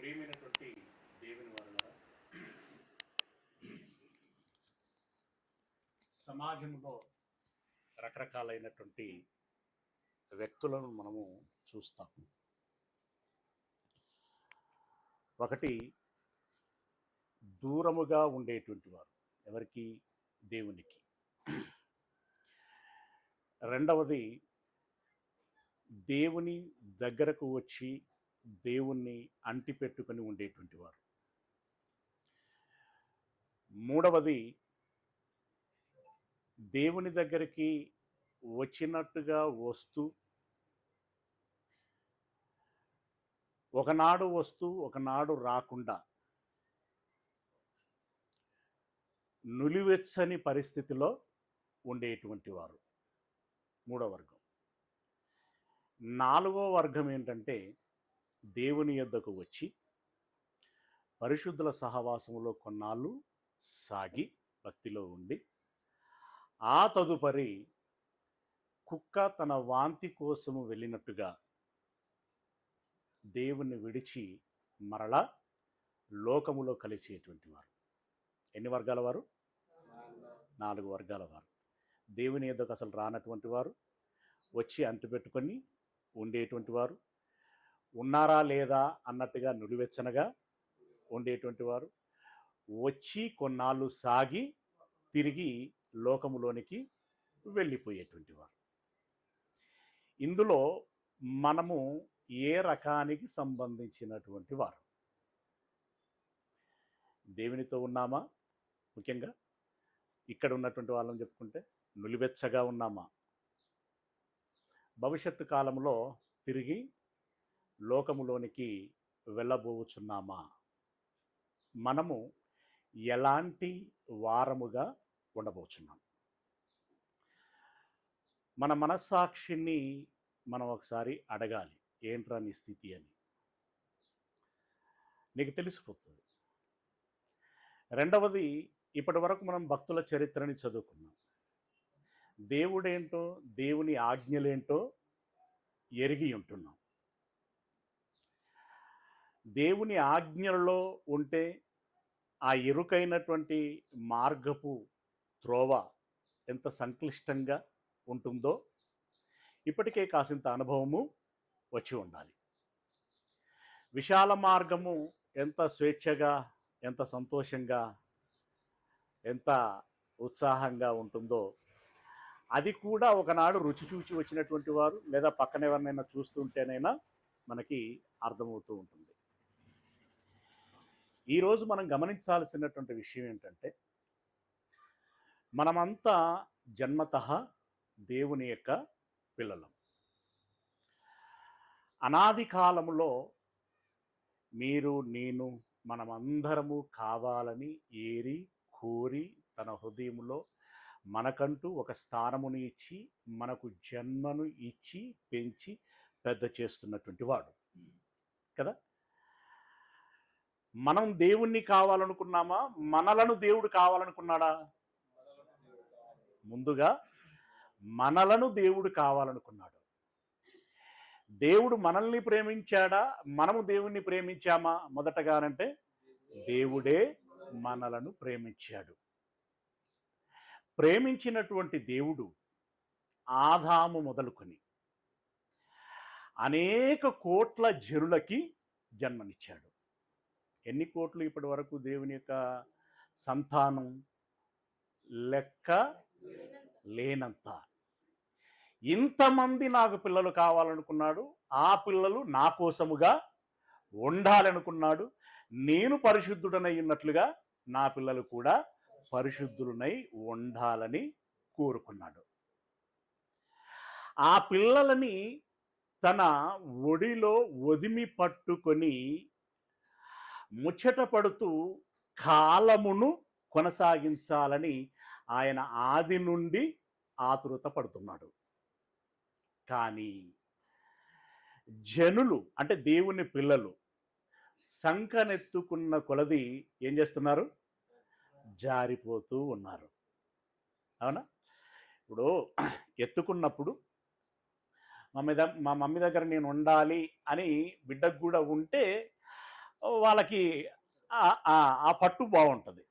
ప్రియమైనటువంటి దేవుని వారులారా, సమాజంలో రకరకాలైనటువంటి వ్యక్తులను మనము చూస్తాం. ఒకటి దూరముగా ఉండేటువంటి వారు, ఎవరికి? దేవునికి. రెండవది దేవుని దగ్గరకు వచ్చి దేవుణ్ణి అంటిపెట్టుకొని ఉండేటువంటి వారు. మూడవది దేవుని దగ్గరికి వచ్చినట్టుగా వస్తూ ఒకనాడు వస్తూ ఒకనాడు రాకుండా నులివెచ్చని పరిస్థితిలో ఉండేటువంటి వారు మూడో వర్గం. నాలుగో వర్గం ఏంటంటే దేవుని యొద్దకు వచ్చి పరిశుద్ధుల సహవాసములో కొన్నాళ్ళు సాగి భక్తిలో ఉండి ఆ తదుపరి కుక్క తన వాంతి కోసము వెళ్ళినట్టుగా దేవుని విడిచి మరలా లోకములో కలిసేటువంటి వారు. ఎన్ని వర్గాల వారు? 4 వర్గాల వారు. దేవుని యొద్దకు అసలు రానటువంటి వారు, వచ్చి అంటుపెట్టుకొని ఉండేటువంటి వారు, ఉన్నారా లేదా అన్నట్టుగా నులివెచ్చనగా ఉండేటువంటి వారు, వచ్చి కొన్నాళ్ళు సాగి తిరిగి లోకములోనికి వెళ్ళిపోయేటువంటి వారు. ఇందులో మనము ఏ రకానికి సంబంధించినటువంటి వారు? దేవునితో ఉన్నామా? ముఖ్యంగా ఇక్కడ ఉన్నటువంటి వాళ్ళని చెప్పుకుంటే నులివెచ్చగా ఉన్నామా? భవిష్యత్తు కాలంలో తిరిగి లోకములోనికి వెళ్ళబోచున్నామా? మనము ఎలాంటి వారముగా ఉండబోచున్నాం? మన మనస్సాక్షిని మనం ఒకసారి అడగాలి, ఏంట్రా నీ స్థితి అని. నీకు తెలిసిపోతుంది. రెండవది, ఇప్పటి వరకు మనం భక్తుల చరిత్రని చదువుకున్నాం. దేవుడేంటో, దేవుని ఆజ్ఞలేంటో ఎరిగి ఉంటున్నాం. దేవుని ఆజ్ఞలలో ఉంటే ఆ ఇరుకైనటువంటి మార్గపు త్రోవ ఎంత సంక్లిష్టంగా ఉంటుందో ఇప్పటికే కాసింత అనుభవము వచ్చి ఉండాలి. విశాల మార్గము ఎంత స్వేచ్ఛగా, ఎంత సంతోషంగా, ఎంత ఉత్సాహంగా ఉంటుందో అది కూడా ఒకనాడు రుచి చూచి వచ్చినటువంటి వారు లేదా పక్కన ఎవరినైనా చూస్తుంటేనైనా మనకి అర్థమవుతూ ఉంటుంది. ఈరోజు మనం గమనించాల్సినటువంటి విషయం ఏంటంటే, మనమంతా జన్మతః దేవుని యొక్క పిల్లలం. అనాది కాలములో మీరు, నేను, మనమందరము కావాలని ఏరి కోరి తన హృదయంలో మనకంటూ ఒక స్థానముని ఇచ్చి మనకు జన్మను ఇచ్చి పెంచి పెద్ద చేస్తున్నటువంటి వాడు కదా. మనం దేవుణ్ణి కావాలనుకున్నామా? మనలను దేవుడు కావాలనుకున్నాడా? ముందుగా మనలను దేవుడు కావాలనుకున్నాడు. దేవుడు మనల్ని ప్రేమించాడా? మనము దేవుణ్ణి ప్రేమించామా? మొదటగానంటే దేవుడే మనలను ప్రేమించాడు. ప్రేమించినటువంటి దేవుడు ఆదాము మొదలుకొని అనేక కోట్ల జనులకి జన్మనిచ్చాడు. ఎన్ని కోట్లు ఇప్పటి వరకు దేవుని యొక్క సంతానం? లెక్క లేనంత. ఇంతమంది నాకు పిల్లలు కావాలనుకున్నాడు. ఆ పిల్లలు నా కోసముగా ఉండాలనుకున్నాడు. నేను పరిశుద్ధుడనై ఉన్నట్లుగా నా పిల్లలు కూడా పరిశుద్ధులనై ఉండాలని కోరుకున్నాడు. ఆ పిల్లలని తన ఒడిలో ఒదిమి పట్టుకొని ముచ్చట పడుతూ కాలమును కొనసాగించాలని ఆయన ఆది నుండి ఆతురత పడుతున్నాడు. కానీ జనులు అంటే దేవుని పిల్లలు సంకనెత్తుకున్న కొలది ఏం చేస్తున్నారు? జారిపోతూ ఉన్నారు. అవునా? ఇప్పుడు ఎత్తుకున్నప్పుడు మా మమ్మీ దగ్గర నేను ఉండాలి అని బిడ్డకు కూడా ఉంటే వాళ్ళకి ఆ పట్టు బాగుంటుంది.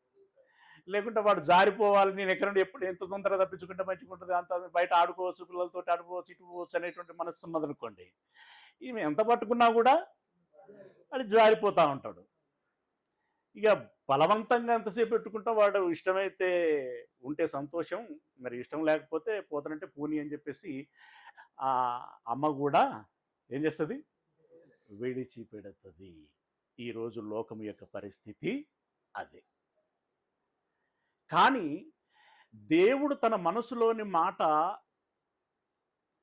లేకుంటే వాడు జారిపోవాలి, నేను ఎక్కడ నుండి ఎప్పుడు ఎంత తొందరగా తప్పించుకుంటే మంచిగా ఉంటుంది, అంత బయట ఆడుకోవచ్చు, పిల్లలతో ఆడుకోవచ్చు, ఇటు పోవచ్చు అనేటువంటి మనస్సు ఉన్నదనుకోండి, ఈమె ఎంత పట్టుకున్నా కూడా అది జారిపోతూ ఉంటాడు. ఇక బలవంతంగా ఎంతసేపు పెట్టుకుంటా, వాడు ఇష్టమైతే ఉంటే సంతోషం, మరి ఇష్టం లేకపోతే పోతానంటే పూని అని చెప్పేసి ఆ అమ్మ కూడా ఏం చేస్తుంది, విడిచిపెడుతుంది. ఈరోజు లోకం యొక్క పరిస్థితి అదే. కానీ దేవుడు తన మనసులోని మాట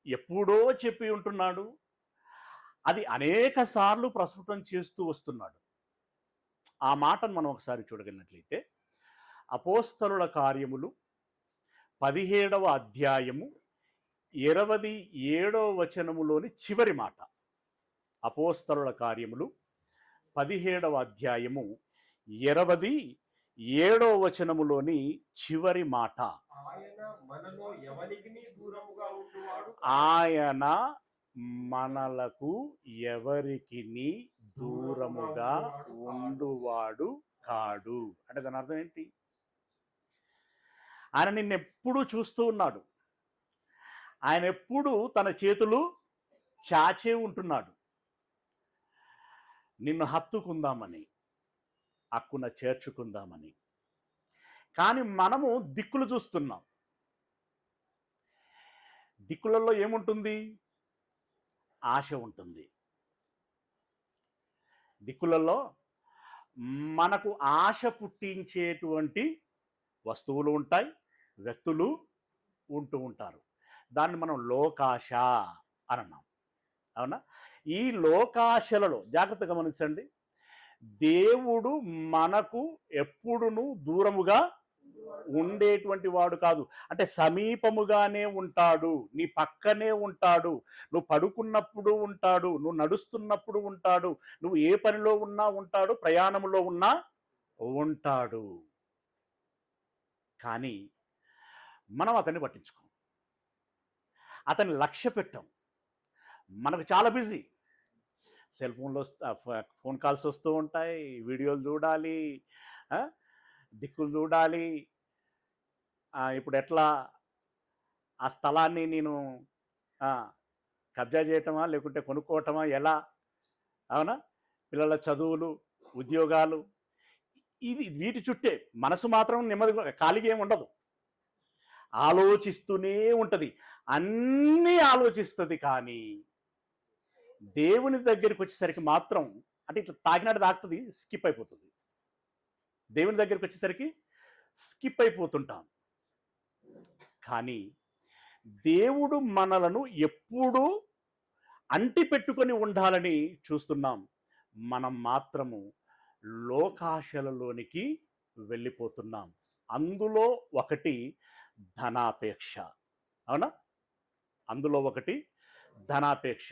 ఎప్పుడో చెప్పి ఉంటున్నాడు, అది అనేక సార్లు ప్రస్ఫుటం చేస్తూ వస్తున్నాడు. ఆ మాటను మనం ఒకసారి చూడగలిగినట్లయితే అపోస్తలుల కార్యములు 17వ అధ్యాయము 27వ వచనములోని చివరి మాట. అపోస్తలుల కార్యములు 17వ అధ్యాయము 27వ వచనములోని చివరి మాట. ఆయన మనలకు ఎవరికిని దూరముగా ఉండువాడు కాడు. అంటే దాని అర్థం ఏంటి? ఆయన నిన్నెప్పుడూ చూస్తూ ఉన్నాడు, ఆయన ఎప్పుడు తన చేతులు చాచే ఉంటున్నాడు, నిన్ను హత్తుకుందామని, హక్కున చేర్చుకుందామని. కానీ మనము దిక్కులు చూస్తున్నాం. దిక్కులలో ఏముంటుంది? ఆశ ఉంటుంది. దిక్కులలో మనకు ఆశ పుట్టించేటువంటి వస్తువులు ఉంటాయి, వ్యక్తులు ఉంటూ ఉంటారు. దాన్ని మనం లోకాశ అని అన్నాం, అవునా? ఈ లోకాశలలో జాగ్రత్తగా గమనించండి, దేవుడు మనకు ఎప్పుడును దూరముగా ఉండేటువంటి వాడు కాదు. అంటే సమీపముగానే ఉంటాడు, నీ పక్కనే ఉంటాడు, నువ్వు పడుకున్నప్పుడు ఉంటాడు, నువ్వు నడుస్తున్నప్పుడు ఉంటాడు, నువ్వు ఏ పనిలో ఉన్నా ఉంటాడు, ప్రయాణంలో ఉన్నా ఉంటాడు. కానీ మనం అతన్ని పట్టించుకోం, అతన్ని లక్ష్య పెట్టాం. మనకు చాలా బిజీ, సెల్ ఫోన్లో ఫోన్ కాల్స్ వస్తూ ఉంటాయి, వీడియోలు చూడాలి, దిక్కులు చూడాలి. ఇప్పుడు ఎట్లా ఆ స్థలాన్ని నేను కబ్జా చేయటమా లేకుంటే కొనుక్కోవటమా, ఎలా, అవునా? పిల్లల చదువులు, ఉద్యోగాలు, ఇది వీటి చుట్టే మనసు మాత్రం నెమ్మది ఖాళీగా ఏమి ఉండదు, ఆలోచిస్తూనే ఉంటుంది, అన్నీ ఆలోచిస్తుంది. కానీ దేవుని దగ్గరికి వచ్చేసరికి మాత్రం అంటే ఇట్లా తాకినట్టు తాకుతుంది, స్కిప్ అయిపోతుంది. దేవుని దగ్గరికి వచ్చేసరికి స్కిప్ అయిపోతుంటాం. కానీ దేవుడు మనలను ఎప్పుడూ అంటి పెట్టుకొని ఉండాలని చూస్తున్నాం. మనం మాత్రము లోకాశలలోనికి వెళ్ళిపోతున్నాం. అందులో ఒకటి ధనాపేక్ష, అవునా? అందులో ఒకటి ధనాపేక్ష.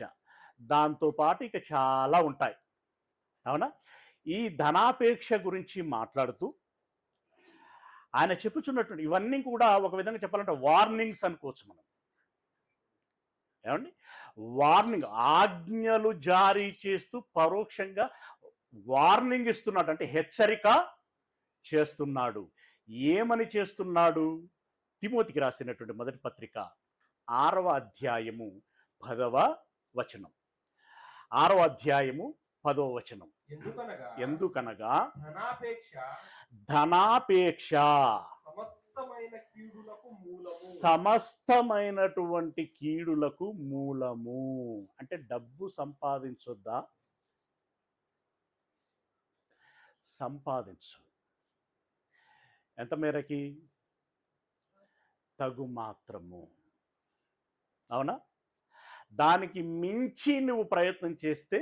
దాంతోపాటు ఇక చాలా ఉంటాయి, అవునా? ఈ ధనాపేక్ష గురించి మాట్లాడుతూ ఆయన చెప్పుచున్నటువంటి ఇవన్నీ కూడా ఒక విధంగా చెప్పాలంటే వార్నింగ్స్ అనుకోవచ్చు మనం. ఏమండి? వార్నింగ్, ఆజ్ఞలు జారీ చేస్తూ పరోక్షంగా వార్నింగ్ ఇస్తున్నాడు, అంటే హెచ్చరిక చేస్తున్నాడు. ఏమని చేస్తున్నాడు? తిమోతికి రాసినటువంటి మొదటి పత్రిక 6వ అధ్యాయము 10వ వచనం. 6వ అధ్యాయము 10వ వచనం. ఎందుకనగా ధనాపేక్ష సమస్తమైనటువంటి కీడులకు మూలము. అంటే డబ్బు సంపాదించొద్దా? సంపాదించు, ఎంత మేరకి? తగు మాత్రము, అవునా? దానికి మించి నువ్వు ప్రయత్నం చేస్తే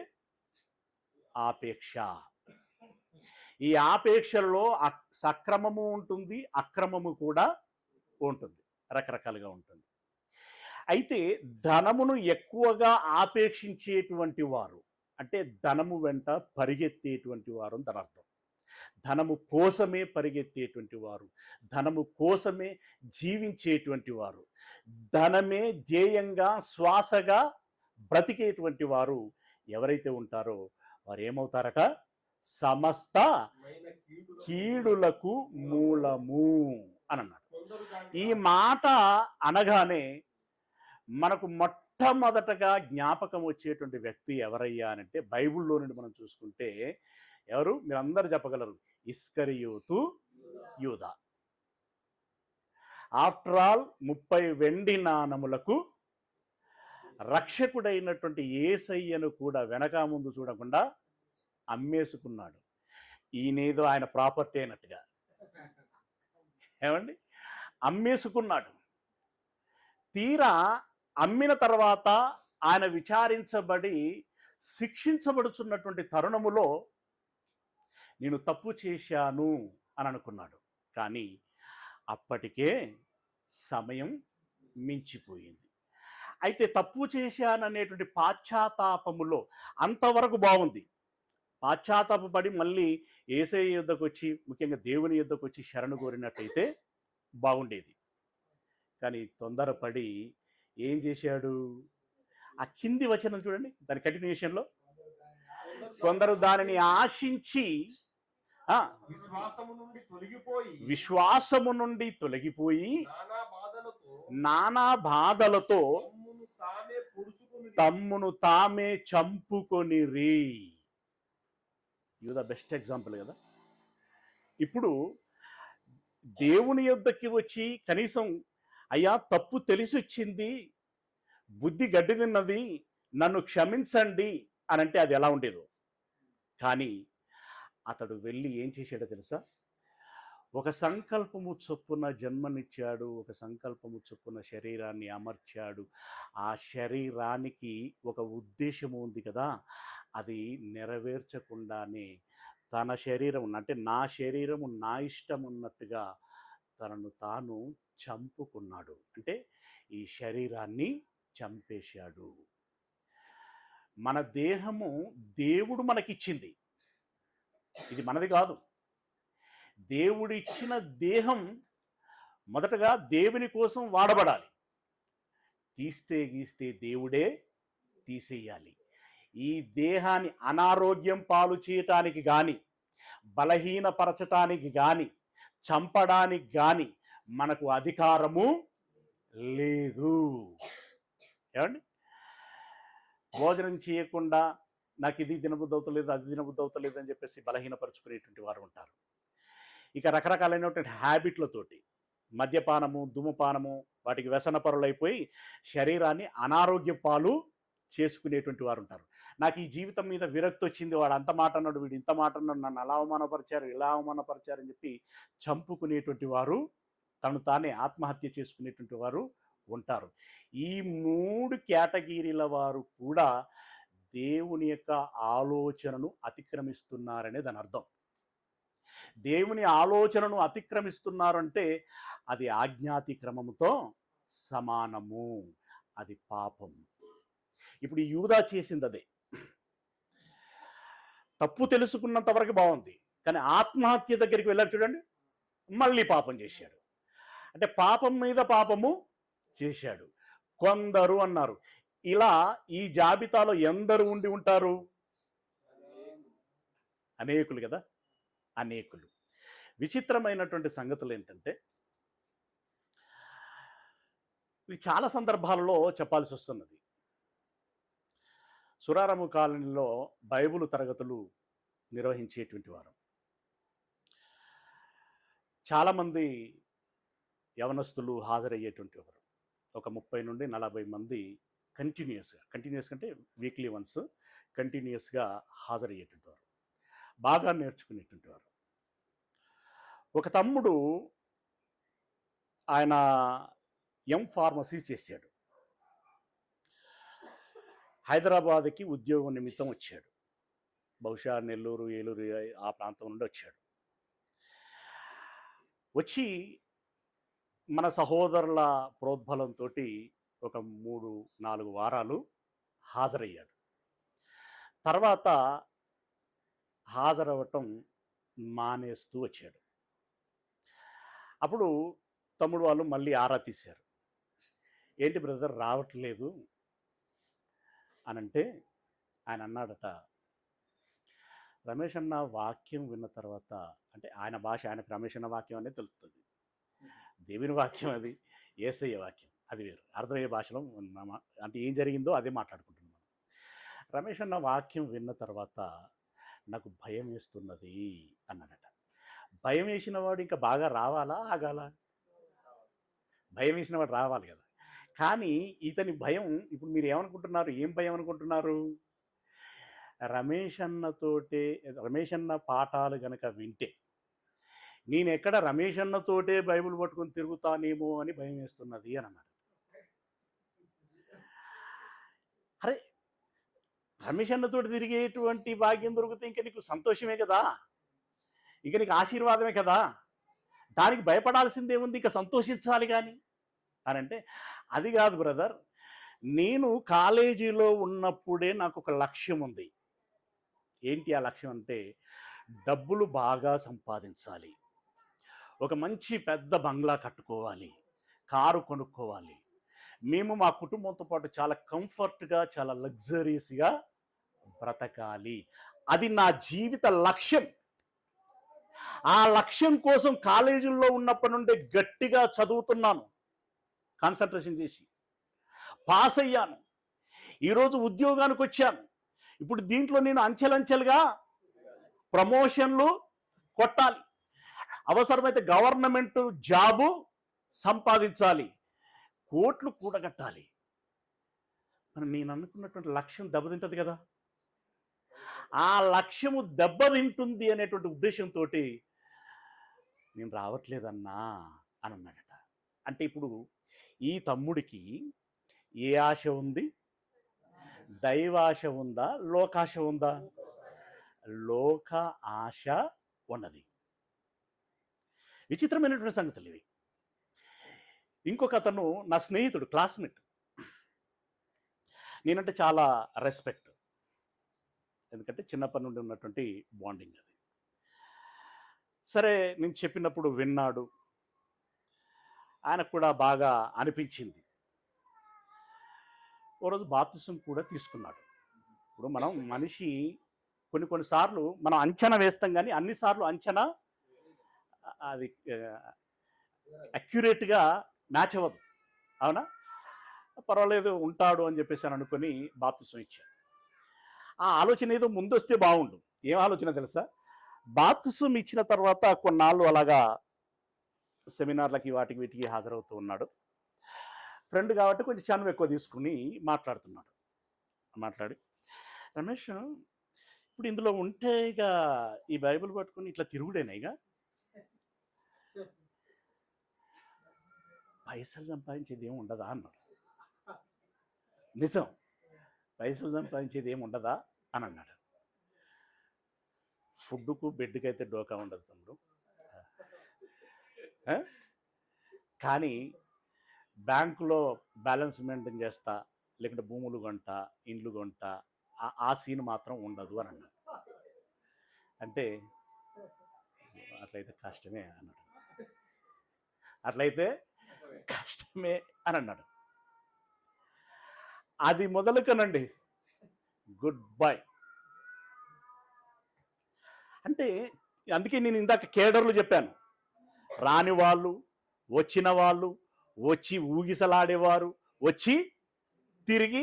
ఆపేక్ష. ఈ ఆపేక్షలో సక్రమము ఉంటుంది, అక్రమము కూడా ఉంటుంది, రకరకాలుగా ఉంటుంది. అయితే ధనమును ఎక్కువగా ఆపేక్షించేటువంటి వారు, అంటే ధనము వెంట పరిగెత్తేటువంటి వారు అని దాని అర్థం. ధనము కోసమే పరిగెత్తేటువంటి వారు, ధనము కోసమే జీవించేటువంటి వారు, ధనమే ధ్యేయంగా శ్వాసగా బ్రతికేటువంటి వారు ఎవరైతే ఉంటారో వారు ఏమవుతారట? సమస్త కీడులకు మూలము అని అన్నాడు. ఈ మాట అనగానే మనకు మొట్టమొదటగా జ్ఞాపకం వచ్చేటువంటి వ్యక్తి ఎవరయ్యా అనంటే, బైబిల్లో నుండి మనం చూసుకుంటే ఎవరు? మీరందరూ చెప్పగలరు. ఇస్కరియోతు యూదా. ఆఫ్టర్ ఆల్ 30 వెండి నాణములకు రక్షకుడైనటువంటి యేసయ్యను కూడా వెనక ముందు చూడకుండా అమ్మేసుకున్నాడు. ఈయనేదో ఆయన ప్రాపర్టీ అయినట్టుగా. ఏమండి? అమ్మేసుకున్నాడు. తీరా అమ్మిన తర్వాత ఆయన విచారించబడి శిక్షించబడుచున్నటువంటి తరుణములో నేను తప్పు చేశాను అని అనుకున్నాడు. కానీ అప్పటికే సమయం మించిపోయింది. అయితే తప్పు చేశాననేటువంటి పాశ్చాత్తాపములో అంతవరకు బాగుంది. పాశ్చాత్తాపడి మళ్ళీ యేసయ్య యుద్ధకు వచ్చి, ముఖ్యంగా దేవుని యుద్ధకు వచ్చి శరణు కోరినట్టయితే బాగుండేది. కానీ తొందరపడి ఏం చేశాడు? ఆ కింది వచనం చూడండి, దాని కంటిన్యూషన్లో, కొందరు దానిని ఆశించి విశ్వాసము నుండి తొలగిపోయి నానా బాధలతో తమ్మును తామే చంపుకొనిరి. యూదా బెస్ట్ ఎగ్జాంపుల్ కదా. ఇప్పుడు దేవుని యొద్దకి వచ్చి కనీసం అయ్యా తప్పు తెలిసి వచ్చింది, బుద్ధి గడ్డి తిన్నది, నన్ను క్షమించండి అని అంటే అది ఎలా ఉండేదో. కానీ అతడు వెళ్ళి ఏం చేశాడో తెలుసా? ఒక సంకల్పము చొప్పున జన్మనిచ్చాడు, ఒక సంకల్పము చొప్పున శరీరాన్ని అమర్చాడు. ఆ శరీరానికి ఒక ఉద్దేశము ఉంది కదా, అది నెరవేర్చకుండానే తన శరీరం, అంటే నా శరీరము నా ఇష్టం ఉన్నట్టుగా తనను తాను చంపుకున్నాడు. అంటే ఈ శరీరాన్ని చంపేశాడు. మన దేహము దేవుడు మనకిచ్చింది, ఇది మనది కాదు. దేవుడిచ్చిన దేహం మొదటగా దేవుని కోసం వాడబడాలి. గీస్తే దేవుడే తీసేయాలి. ఈ దేహాన్ని అనారోగ్యం పాలు చేయటానికి కానీ, బలహీనపరచటానికి కానీ, చంపడానికి కానీ మనకు అధికారము లేదు. ఏమండి? భోజనం చేయకుండా నాకు ఇది తినబుద్ధి అవుతలేదు, అది తినబుద్ధి అవుతలేదు అని చెప్పేసి బలహీనపరుచుకునేటువంటి వారు ఉంటారు. ఇక రకరకాలైనటువంటి హ్యాబిట్లతోటి మద్యపానము, ధూమపానము, వాటికి వ్యసనపరులైపోయి శరీరాన్ని అనారోగ్య పాలు చేసుకునేటువంటి వారు ఉంటారు. నాకు ఈ జీవితం మీద విరక్తి వచ్చింది, వాడు అంత మాట అన్నాడు, వీడు ఇంత మాట అన్నాడు, నన్ను అలా అవమానపరిచారు, ఇలా అవమానపరిచారు అని చెప్పి చంపుకునేటువంటి వారు, తను తానే ఆత్మహత్య చేసుకునేటువంటి వారు ఉంటారు. ఈ 3 కేటగిరీల వారు కూడా దేవుని యొక్క ఆలోచనను అతిక్రమిస్తున్నారనే దాని అర్థం. దేవుని ఆలోచనను అతిక్రమిస్తున్నారంటే అది ఆజ్ఞాతిక్రమముతో సమానము, అది పాపం. ఇప్పుడు యూదా చేసింది అదే. తప్పు తెలుసుకున్నంత వరకు బాగుంది, కానీ ఆత్మహత్య దగ్గరికి వెళ్ళారు చూడండి, మళ్ళీ పాపం చేశాడు. అంటే పాపం మీద పాపము చేశాడు. కొందరు అన్నారు. ఇలా ఈ జాబితాలో ఎందరు ఉండి ఉంటారు? అనేకులు కదా, అనేకులు. విచిత్రమైనటువంటి సంగతులు ఏంటంటే, ఇది చాలా సందర్భాలలో చెప్పాల్సి వస్తున్నది. సురారము కాలనీలో బైబిల్ తరగతులు నిర్వహించేటువంటి వారు చాలామంది యవనస్తులు హాజరయ్యేటువంటి వారు. ఒక 30 నుండి 40 మంది కంటిన్యూస్గా అంటే వీక్లీ వన్స్ కంటిన్యూస్గా హాజరయ్యేటువంటి వారు, బాగా నేర్చుకునేటువంటి వారు. ఒక తమ్ముడు ఆయన ఫార్మసీ చేశాడు. హైదరాబాద్కి ఉద్యోగం నిమిత్తం వచ్చాడు. బహుశా నెల్లూరు, ఏలూరు ఆ ప్రాంతం నుండి వచ్చాడు. వచ్చి మన సహోదరుల ప్రోద్బలంతో ఒక 3-4 వారాలు హాజరయ్యాడు. తర్వాత హాజరవ్వటం మానేస్తూ వచ్చాడు. అప్పుడు తమ్ముడు వాళ్ళు మళ్ళీ ఆరా తీశారు. ఏంటి బ్రదర్ రావట్లేదు అనంటే ఆయన అన్నాడట, రమేష్ అన్న వాక్యం విన్న తర్వాత, అంటే ఆయన భాష, ఆయనకు రమేష్ అన్న వాక్యం అనేది తెలుస్తుంది. దేవుని వాక్యం అది, యేసయ్య వాక్యం అది వేరు, అర్థమయ్యే భాషలో అంటే ఏం జరిగిందో అదే మాట్లాడుకుంటున్నాం మనం. రమేష్ అన్న వాక్యం విన్న తర్వాత నాకు భయం వేస్తున్నది అన్నాడట. భయం వేసిన వాడు ఇంకా బాగా రావాలా ఆగాల? భయం వేసిన వాడు రావాలి కదా. కానీ ఇతని భయం, ఇప్పుడు మీరు ఏమనుకుంటున్నారు, ఏం భయం అనుకుంటున్నారు? రమేష్ అన్న పాఠాలు గనక వింటే నేను ఎక్కడ రమేష్ అన్నతోటే బైబిల్ పట్టుకొని తిరుగుతానేమో అని భయం వేస్తున్నది అని అన్నాడు. అరే, రమేష్ అన్నతోటి తిరిగేటువంటి భాగ్యం దొరికితే ఇంక నీకు సంతోషమే కదా, ఇక నీకు ఆశీర్వాదమే కదా, దానికి భయపడాల్సిందే ఉంది, ఇక సంతోషించాలి కానీ అని అంటే, అది కాదు బ్రదర్, నేను కాలేజీలో ఉన్నప్పుడే నాకు ఒక లక్ష్యం ఉంది. ఏంటి ఆ లక్ష్యం అంటే, డబ్బులు బాగా సంపాదించాలి, ఒక మంచి పెద్ద బంగ్లా కట్టుకోవాలి, కారు కొనుక్కోవాలి, మేము మా కుటుంబంతో పాటు చాలా కంఫర్ట్గా, చాలా లగ్జరీస్గా బ్రతకాలి. అది నా జీవిత లక్ష్యం. ఆ లక్ష్యం కోసం కాలేజీల్లో ఉన్నప్పటి నుండి గట్టిగా చదువుతున్నాను, కాన్సన్ట్రేషన్ చేసి పాస్ అయ్యాను, ఈరోజు ఉద్యోగానికి వచ్చాను. ఇప్పుడు దీంట్లో నేను అంచెలంచెలుగా ప్రమోషన్లు కొట్టాలి, అవసరమైతే గవర్నమెంట్ జాబు సంపాదించాలి, కోట్లు కూడగట్టాలి. మరి నేను అనుకున్నటువంటి లక్ష్యం దెబ్బతింటది కదా. ఆ లక్ష్యము దెబ్బతింటుంది అనేటువంటి ఉద్దేశంతో నేను రావట్లేదన్నా అని అన్నాడట. అంటే ఇప్పుడు ఈ తమ్ముడికి ఏ ఆశ ఉంది? దైవాశ ఉందా, లోకాశ ఉందా? లోక ఆశ ఉన్నది. విచిత్రమైనటువంటి సంగతులు ఇవి. ఇంకొక అతను నా స్నేహితుడు, క్లాస్మేట్, నేనంటే చాలా రెస్పెక్ట్, ఎందుకంటే చిన్నప్పటి నుండి ఉన్నటువంటి బాండింగ్ అది. సరే, నేను చెప్పినప్పుడు విన్నాడు, ఆయనకు కూడా బాగా అనిపించింది. ఓ రోజు బాప్తిసం కూడా తీసుకున్నాడు. ఇప్పుడు మనం మనిషి కొన్నిసార్లు మనం అంచనా వేస్తాం, కానీ అన్నిసార్లు అంచనా అది అక్యురేట్గా మ్యాచ్ అవ్వదు, అవునా? పర్వాలేదు ఉంటాడు అని చెప్పేసి అని అనుకొని బాప్తిసం ఇచ్చాను. ఆ ఆలోచన ఏదో ముందు వస్తే బాగుండు. ఏం ఆలోచన తెలుసా? బాప్తిసం ఇచ్చిన తర్వాత కొన్నాళ్ళు అలాగా సెమినార్లకి వాటికి వీటికి హాజరవుతూ ఉన్నాడు. ఫ్రెండ్ కాబట్టి కొంచెం చనువు ఎక్కువ తీసుకుని మాట్లాడి, రమేష్, ఇప్పుడు ఇందులో ఉంటే ఇక ఈ బైబిల్ పట్టుకుని ఇట్లా తిరుగుడేనా, ఇక పైసలు సంపాదించేది ఏమి ఉండదా అన్నాడు. నిజం, పైసలు సంపాదించేది ఏమి ఉండదా అని అన్నాడు. ఫుడ్కు బెడ్కి అయితే డోకా ఉండదు తమ్ముడు, కానీ బ్యాంకులో బ్యాలెన్స్ మెయింటైన్ చేస్తా, లేకుంటే భూములు కొంటా, ఇండ్లు కొంటా, ఆ సీన్ మాత్రం ఉండదు అని అన్నాడు. అంటే అట్లయితే కష్టమే అన్నాడు. అని అన్నాడు. అది మొదలుకనండి గుడ్ బై. అంటే అందుకే నేను ఇందాక కేడర్లు చెప్పాను, రాని వాళ్ళు, వచ్చిన వాళ్ళు, వచ్చి ఊగిసలాడేవారు, వచ్చి తిరిగి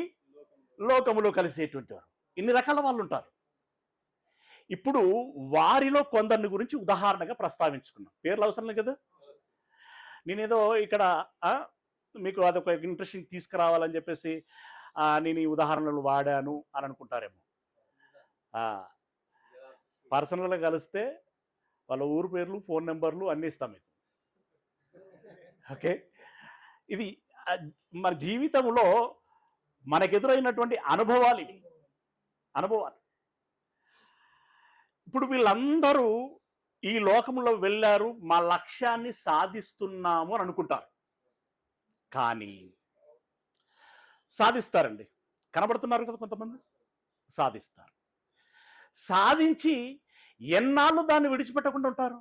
లోకములో కలిసేటువంటి వారు, ఇన్ని రకాల వాళ్ళు ఉంటారు. ఇప్పుడు వారిలో కొందరిని గురించి ఉదాహరణగా ప్రస్తావించుకున్నాం, పేర్లు అవసరం లేదు కదా. నేనేదో ఇక్కడ మీకు అదొక ఇంట్రెస్టింగ్ తీసుకురావాలని చెప్పేసి నేను ఈ ఉదాహరణలు వాడాను అని అనుకుంటారేమో. పర్సనల్గా కలిస్తే వాళ్ళ ఊరు పేర్లు, ఫోన్ నెంబర్లు అన్నీ ఇస్తాం మీకు, ఓకే. ఇది మన జీవితంలో మనకెదురైనటువంటి అనుభవాలు ఇవి, అనుభవాలు. ఇప్పుడు వీళ్ళందరూ ఈ లోకంలో వెళ్ళారు, మా లక్ష్యాన్ని సాధిస్తున్నాము అని అనుకుంటారు, కానీ సాధిస్తారండి. కనబడుతున్నారు కదా కొంతమంది, సాధిస్తారు. సాధించి ఎన్నాళ్ళు దాన్ని విడిచిపెట్టకుండా ఉంటారు?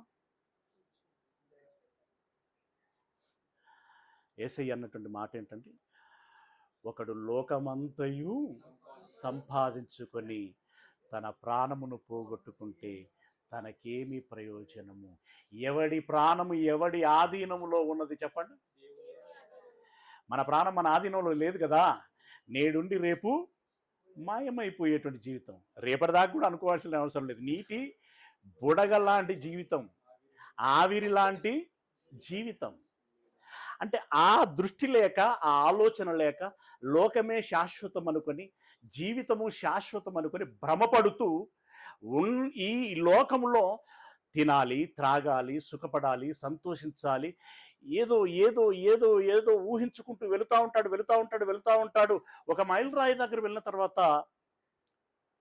యేసయ్య అన్నటువంటి మాట ఏంటంటే, ఒకడు లోకమంతయు సంపాదించుకొని తన ప్రాణమును పోగొట్టుకుంటే తనకేమి ప్రయోజనము? ఎవడి ప్రాణము ఎవడి ఆధీనములో ఉన్నది చెప్పండి? మన ప్రాణం మన ఆధీనంలో లేదు కదా. నేడుండి రేపు మాయమైపోయేటువంటి జీవితం. రేపటిదాకా కూడా అనుకోవాల్సిన అవసరం లేదు. నీటి బుడగ లాంటి జీవితం, ఆవిరి లాంటి జీవితం. అంటే ఆ దృష్టి లేక, ఆ ఆలోచన లేక, లోకమే శాశ్వతం అనుకొని, జీవితము శాశ్వతం అనుకొని భ్రమపడుతూ ఈ లోకంలో తినాలి, త్రాగాలి, సుఖపడాలి, సంతోషించాలి, ఏదో ఏదో ఏదో ఏదో ఊహించుకుంటూ వెళుతూ ఉంటాడు. ఒక మైలు రాయి దగ్గర వెళ్ళిన తర్వాత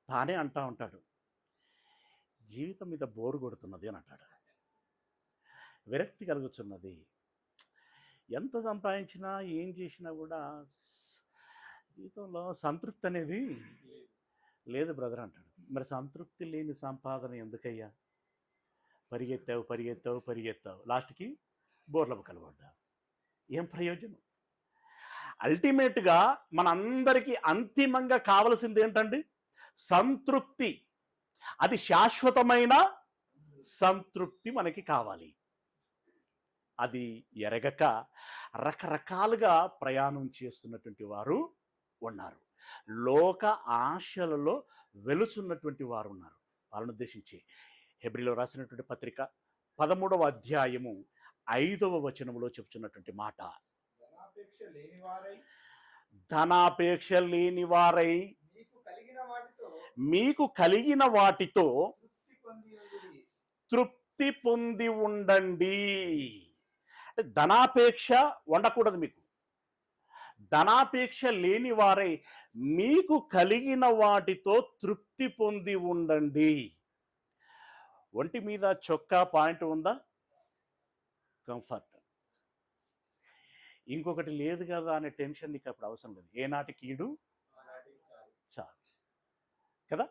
తానే అంటా ఉంటాడు, జీవితం మీద బోరు కొడుతున్నది అని అంటాడు. విరక్తి కలుగుతున్నది. ఎంత సంపాదించినా ఏం చేసినా కూడా జీవితంలో సంతృప్తి అనేది లేదు బ్రదర్ అంటాడు. మరి సంతృప్తి లేని సంపాదన ఎందుకయ్యా? పరిగెత్తావు లాస్ట్కి బోర్లకు కలవడ్డా. ఏం ప్రయోజనం? అల్టిమేట్గా మనందరికీ అంతిమంగా కావలసింది ఏంటండి? సంతృప్తి. అది శాశ్వతమైన సంతృప్తి మనకి కావాలి. అది ఎరగక రకరకాలుగా ప్రయాణం చేస్తున్నటువంటి వారు ఉన్నారు. లోక ఆశలలో వెలుచున్నటువంటి వారు ఉన్నారు. వాళ్ళని ఉద్దేశించి హెబ్రీలో రాసినటువంటి పత్రిక 13వ అధ్యాయము 5వ వచనములో చెప్తున్నటువంటి మాట, ధనాపేక్ష లేని వారై మీకు కలిగిన వాటితో తృప్తి పొంది ఉండండి. ధనాపేక్ష ఉండకూడదు. మీకు ధనాపేక్ష లేని వారై మీకు కలిగిన వాటితో తృప్తి పొంది ఉండండి. ఒంటి మీద చొక్కా పాయింట్ ఉందా? కంఫర్ట్. ఇంకొకటి లేదు కదా అనే టెన్షన్ నీకు అప్పుడు అవసరం లేదు. ఏనాటి కీడు చాలు కదా.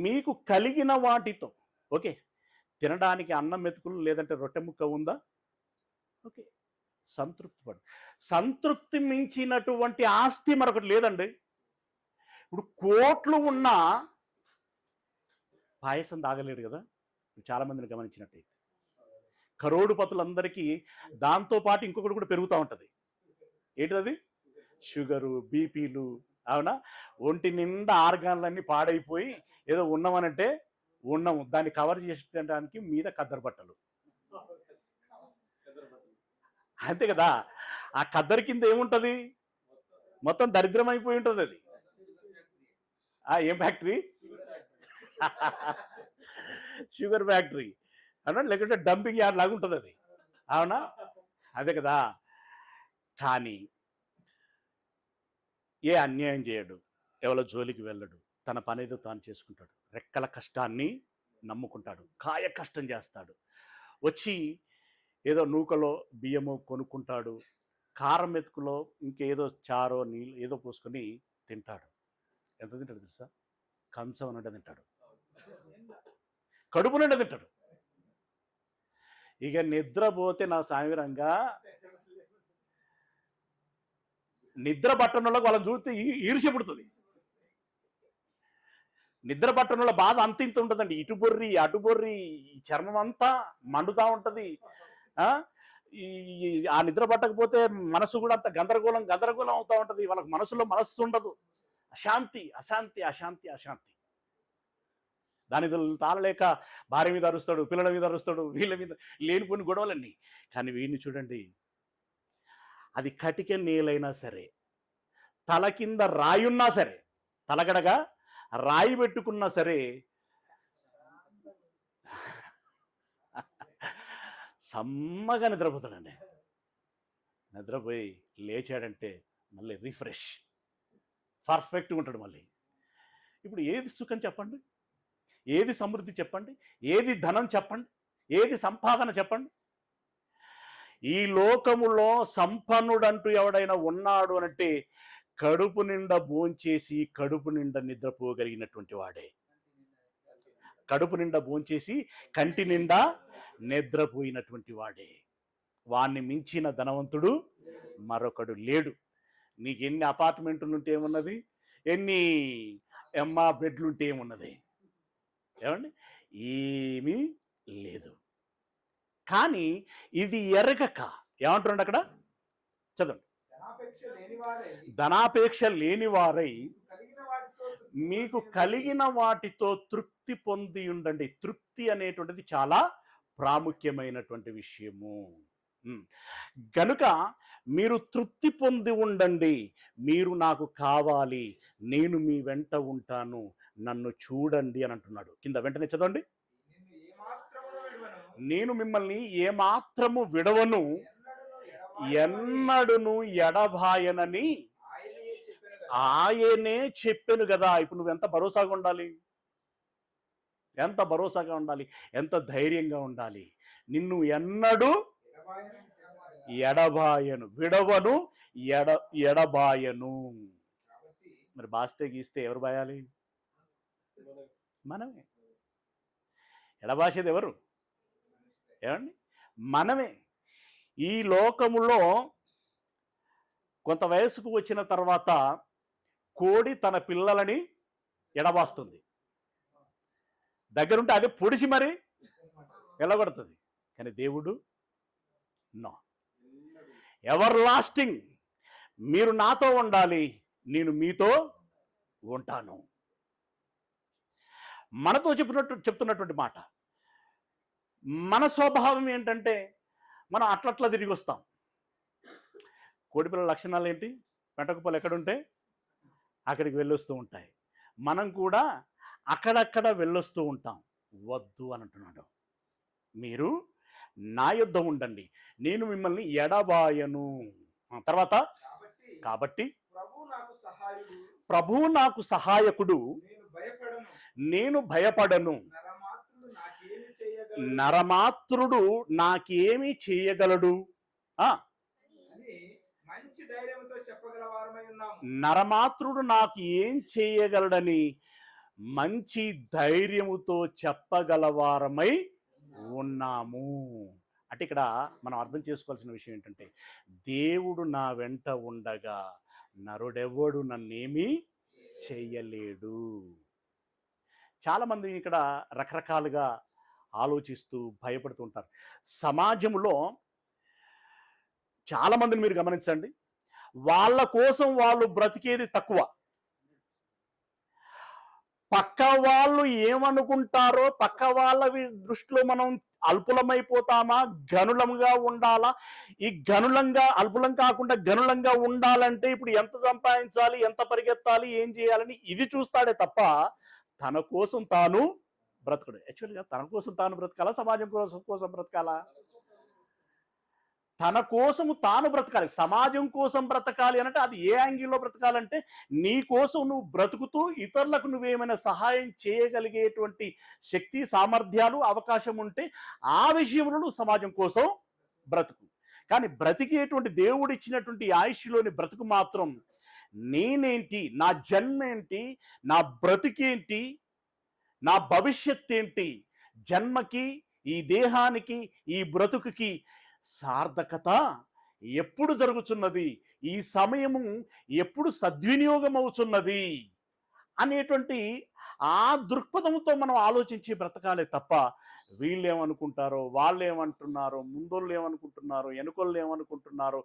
మీకు కలిగిన వాటితో, ఓకే, తినడానికి అన్నం మెతుకులు లేదంటే రొట్టె ముక్క ఉందా? ఓకే, సంతృప్తి పడు. సంతృప్తి మించినటువంటి ఆస్తి మరొకటి లేదండి. ఇప్పుడు కోట్లు ఉన్నా పాయసం తాగలేడు కదా. చాలామందిని గమనించినట్టయితే కరోడుపతులందరికీ దాంతోపాటు ఇంకొకటి కూడా పెరుగుతూ ఉంటుంది. ఏంటిది? షుగరు, బీపీలు. అవునా? ఒంటి నిండా ఆర్గాన్లన్నీ పాడైపోయి ఏదో ఉన్నామనంటే ఉన్నాము, దాన్ని కవర్ చేసుకోవడానికి మీద కద్దరు బట్టలు. అంతే కదా. ఆ కద్దరి కింద ఏముంటుంది? మొత్తం దరిద్రం అయిపోయి ఉంటుంది. అది ఏం ఫ్యాక్టరీ? షుగర్ ఫ్యాక్టరీ అవునా, లేకుంటే డంపింగ్ యార్డ్ లాగా ఉంటుంది అది. అవునా? అదే కదా. కానీ ఏ అన్యాయం చేయడు, ఎవరో జోలికి వెళ్ళడు, తన పని ఏదో తాను చేసుకుంటాడు, రెక్కల కష్టాన్ని నమ్ముకుంటాడు, కాయ కష్టం చేస్తాడు, వచ్చి ఏదో నూకలో బియ్యము కొనుక్కుంటాడు, కారం మెతుకులో ఇంకేదో చారో నీళ్ళు ఏదో పోసుకొని తింటాడు. ఎంత తింటాడు తెలుసా? కంచం నిండా తింటాడు, కడుపు నిండా తింటాడు. ఇక నిద్రపోతే నా సామిరంగా నిద్ర పట్టణంలో వాళ్ళని చూస్తే ఈర్ష్య పుడుతుంది. నిద్ర పట్టణంలో బాధ అంత ఇంత ఉంటుందండి. ఇటు బొర్రి అటు బొర్రి, ఈ చర్మం అంతా మండుతూ ఉంటుంది. ఆ నిద్ర పట్టకపోతే మనసు కూడా అంత గందరగోళం అవుతూ ఉంటుంది. వాళ్ళకి మనసులో మనస్సు ఉండదు. అశాంతి అశాంతి అశాంతి అశాంతి. దాని తాళలేక భార్య మీద అరుస్తాడు, పిల్లల మీద అరుస్తాడు, వీళ్ళ మీద లేనిపోని గొడవలన్నీ. కానీ వీడిని చూడండి, అది కటిక నేలైనా సరే, తల కింద రాయున్నా సరే, తలగడగా రాయి పెట్టుకున్నా సరే సమ్మగా నిద్రపోతాడండి. నిద్రపోయి లేచాడంటే మళ్ళీ రిఫ్రెష్, పర్ఫెక్ట్గా ఉంటాడు మళ్ళీ. ఇప్పుడు ఏది సుఖం చెప్పండి? ఏది సమృద్ధి చెప్పండి? ఏది ధనం చెప్పండి? ఏది సంపాదన చెప్పండి? ఈ లోకములో సంపన్నుడంటూ ఎవడైనా ఉన్నాడు అంటే కడుపు నిండా భోంచేసి కడుపు నిండా నిద్రపోగలిగినటువంటి వాడే. కడుపు నిండా భోంచేసి కంటి నిండా నిద్రపోయినటువంటి వాడే. వాణ్ణి మించిన ధనవంతుడు మరొకడు లేడు. నీకు ఎన్ని అపార్ట్మెంట్లు ఉంటే ఏమున్నది, ఎన్ని బెడ్లుంటే ఏమున్నది? ఏమండి? ఏమీ లేదు. కానీ ఇది ఎరగక ఏమంటున్నాడు అక్కడ? చదవండి. ధనాపేక్ష లేని వారై మీకు కలిగిన వాటితో తృప్తి పొంది ఉండండి. తృప్తి అనేటువంటిది చాలా ప్రాముఖ్యమైనటువంటి విషయము. గనుక మీరు తృప్తి పొంది ఉండండి. మీరు నాకు కావాలి, నేను మీ వెంట ఉంటాను, నన్ను చూడండి అని అంటున్నాడు. కింద వెంటనే చదవండి. నేను మిమ్మల్ని ఏమాత్రము విడవను, ఎన్నడును ఎడబాయనని ఆయనే చెప్పెను కదా. ఇప్పుడు నువ్వు ఎంత భరోసాగా ఉండాలి, ఎంత భరోసాగా ఉండాలి, ఎంత ధైర్యంగా ఉండాలి. నిన్ను ఎన్నడూ ఎడబాయను, విడవను, ఎడబాయను. మరి బాస్తే గీస్తే ఎవరు బాయాలి? మనమే. ఎడబాసేది ఎవరు? ఏమండి? మనమే. ఈ లోకములో కొంత వయసుకు వచ్చిన తర్వాత కోడి తన పిల్లలని ఎడబాస్తుంది. దగ్గరుంటే అదే పొడిచి మరి వెళ్ళగొడుతుంది. కానీ దేవుడు నో, ఎవర్ లాస్టింగ్. మీరు నాతో ఉండాలి, నేను మీతో ఉంటాను. మనతో చెప్తున్నటువంటి మాట. మన స్వభావం ఏంటంటే మనం అట్లట్లా తిరిగి వస్తాం. కోడిపిల్లల లక్షణాలు ఏంటి? పెంటకుప్పలు ఎక్కడుంటే అక్కడికి వెళ్ళొస్తూ ఉంటాయి. మనం కూడా అక్కడక్కడ వెళ్ళొస్తూ ఉంటాం. వద్దు అని అంటున్నాడు. మీరు నా యొద్ద ఉండండి, నేను మిమ్మల్ని ఎడబాయను. తర్వాత కాబట్టి ప్రభువు నాకు సహాయకుడు, నేను భయపడను, నరమాత్రుడు నాకేమి చేయగలడు? నరమాత్రుడు నాకు ఏం చేయగలడని మంచి ధైర్యముతో చెప్పగలవారమై ఉన్నాము. అంటే ఇక్కడ మనం అర్థం చేసుకోవాల్సిన విషయం ఏంటంటే, దేవుడు నా వెంట ఉండగా నరుడెవ్వడు నన్నేమీ చెయ్యలేడు. చాలామంది ఇక్కడ రకరకాలుగా ఆలోచిస్తూ భయపడుతూ ఉంటారు. సమాజంలో చాలామందిని మీరు గమనించండి, వాళ్ళ కోసం వాళ్ళు బ్రతికేది తక్కువ. పక్క వాళ్ళు ఏమనుకుంటారో, పక్క వాళ్ళ దృష్టిలో మనం అల్పులమైపోతామా, గనులంగా ఉండాలా? ఈ గనులంగా, అల్పులం కాకుండా గనులంగా ఉండాలంటే ఇప్పుడు ఎంత సంపాదించాలి, ఎంత పరిగెత్తాలి, ఏం చేయాలని ఇది చూస్తాడే తప్ప తన కోసం తాను బ్రతకడు. యాక్చువల్గా తన కోసం తాను బ్రతకాలా, సమాజం కోసం బ్రతకాలా? తన కోసము తాను బ్రతకాలి. సమాజం కోసం బ్రతకాలి అంటే అది ఏ యాంగిల్లో బ్రతకాలంటే, నీ కోసం నువ్వు బ్రతుకుతూ ఇతరులకు నువ్వేమైనా సహాయం చేయగలిగేటువంటి శక్తి, సామర్థ్యాలు, అవకాశం ఉంటే ఆ విషయంలో నువ్వు సమాజం కోసం బ్రతుకు. కానీ బ్రతికేటువంటి దేవుడు ఇచ్చినటువంటి ఆయుష్లోని బ్రతుకు మాత్రం నేనేంటి, నా జన్మ ఏంటి, నా బ్రతికేంటి, నా భవిష్యత్ ఏంటి, జన్మకి, ఈ దేహానికి, ఈ బ్రతుకుకి సార్థకత ఎప్పుడు జరుగుతున్నది, ఈ సమయము ఎప్పుడు సద్వినియోగం అవుతున్నది అనేటువంటి ఆ దృక్పథంతో మనం ఆలోచించి బ్రతకాలే తప్ప వీళ్ళేమనుకుంటారో, వాళ్ళు ఏమంటున్నారో, ముందోళ్ళు ఏమనుకుంటున్నారో, వెనుకోళ్ళు ఏమనుకుంటున్నారో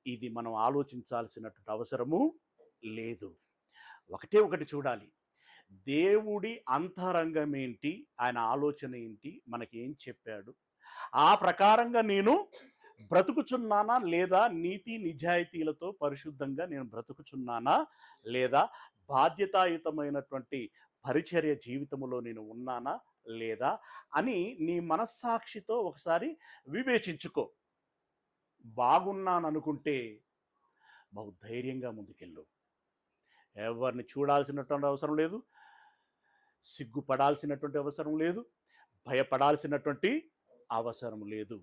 ఇది మనం ఆలోచించాల్సినటువంటి అవసరము లేదు. ఒకటే ఒకటి చూడాలి, దేవుడి అంతరంగం ఏంటి, ఆయన ఆలోచన ఏంటి, మనకేం చెప్పాడు, ఆ ప్రకారంగా నేను బ్రతుకుచున్నానా లేదా, నీతి నిజాయితీలతో పరిశుద్ధంగా నేను బ్రతుకుచున్నానా లేదా, బాధ్యతాయుతమైనటువంటి పరిచర్య జీవితంలో నేను ఉన్నానా లేదా అని నీ మనస్సాక్షితో ఒకసారి వివేచించుకో. బాగున్నాననుకుంటే బహు ధైర్యంగా ముందుకెళ్ళు. ఎవరిని చూడాల్సినటువంటి అవసరం లేదు, సిగ్గుపడాల్సినటువంటి అవసరం లేదు, భయపడాల్సినటువంటి అవసరం లేదు.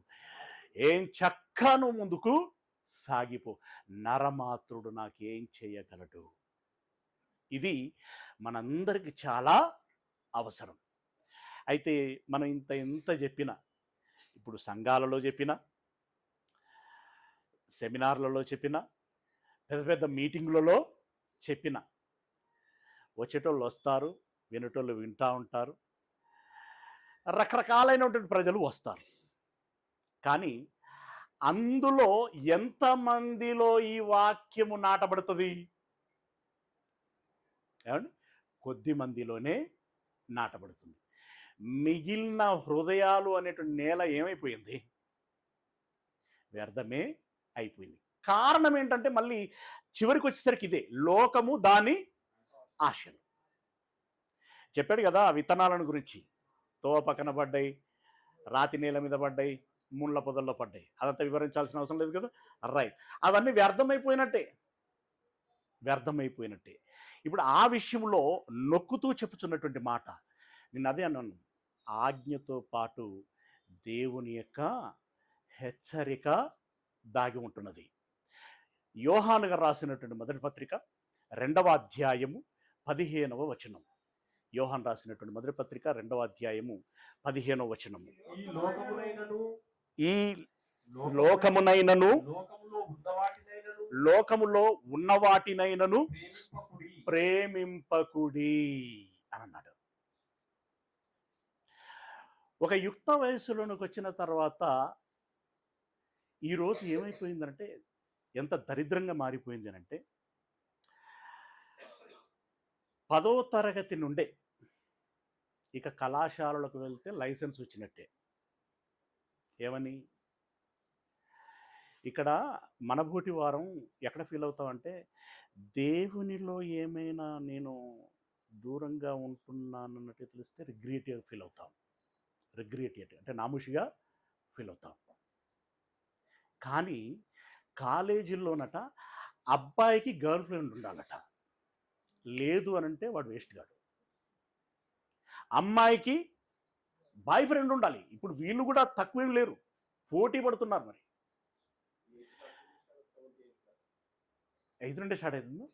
ఏం చక్కను ముందుకు సాగిపో. నరమాత్రుడు నాకేం చేయగలడు? ఇది మనందరికి చాలా అవసరం. అయితే మనం ఇంత చెప్పినా, ఇప్పుడు సంఘాలలో చెప్పినా, సెమినార్లలో చెప్పినా, పెద్ద పెద్ద మీటింగులలో చెప్పినా, వచ్చేటోళ్ళు వస్తారు, వినేటోళ్ళు వింటూ ఉంటారు, రకరకాలైనటువంటి ప్రజలు వస్తారు. కానీ అందులో ఎంతమందిలో ఈ వాక్యము నాటబడుతుంది? ఏమండి? కొద్ది మందిలోనే నాటబడుతుంది. మిగిలిన హృదయాలు అనేటువంటి నేల ఏమైపోయింది? వ్యర్థమే అయిపోయింది. కారణం ఏంటంటే మళ్ళీ చివరికి వచ్చేసరికి ఇదే, లోకము దాని ఆశలు. చెప్పాడు కదా విత్తనాలను గురించి, తోవ పక్కన పడ్డాయి, రాతి నేల మీద పడ్డాయి, ముళ్ళ పొదల్లో పడ్డాయి. అదంతా వివరించాల్సిన అవసరం లేదు కదా. రైట్, అవన్నీ వ్యర్థమైపోయినట్టే. ఇప్పుడు ఆ విషయంలో నొక్కుతూ చెప్పుచున్నటువంటి మాట, నేను అదే అన్నాను, ఆజ్ఞతో పాటు దేవుని యొక్క హెచ్చరిక దాగి ఉంటున్నది. యోహాను గారు రాసినటువంటి మొదటి పత్రిక 2వ అధ్యాయము 15వ వచనం. యోహాను రాసినటువంటి మొదటి పత్రిక 2వ అధ్యాయము 15వ వచనము. ఈ లోకమునైనను లోకములో ఉన్న వాటినైనను ప్రేమింపకుడి అని అన్నాడు. ఒక యుక్త వయసులోనికి వచ్చిన తర్వాత ఈరోజు ఏమైపోయిందంటే, ఎంత దరిద్రంగా మారిపోయింది అంటే, 10వ తరగతి నుండే ఇక కళాశాలలకు వెళ్తే లైసెన్స్ వచ్చినట్టే. ఏమని? ఇక్కడ మనబోటి వారం ఎక్కడ ఫీల్ అవుతామంటే, దేవునిలో ఏమైనా నేను దూరంగా ఉంటున్నానన్నట్టు తెలిస్తే రిగ్రెటివ్ ఫీల్ అవుతాం. అంటే నాముషిగా ఫీల్ అవుతాం. కానీ కాలేజీల్లోనట అబ్బాయికి గర్ల్ ఫ్రెండ్ ఉండాలట, లేదు అనంటే వాడు వేస్ట్ గాడు. అమ్మాయికి బాయ్ ఫ్రెండ్ ఉండాలి. ఇప్పుడు వీళ్ళు కూడా తక్కువేం లేరు, పోటీ పడుతున్నారు. మరి 5 నుండే స్టార్ట్ అవుతుందో,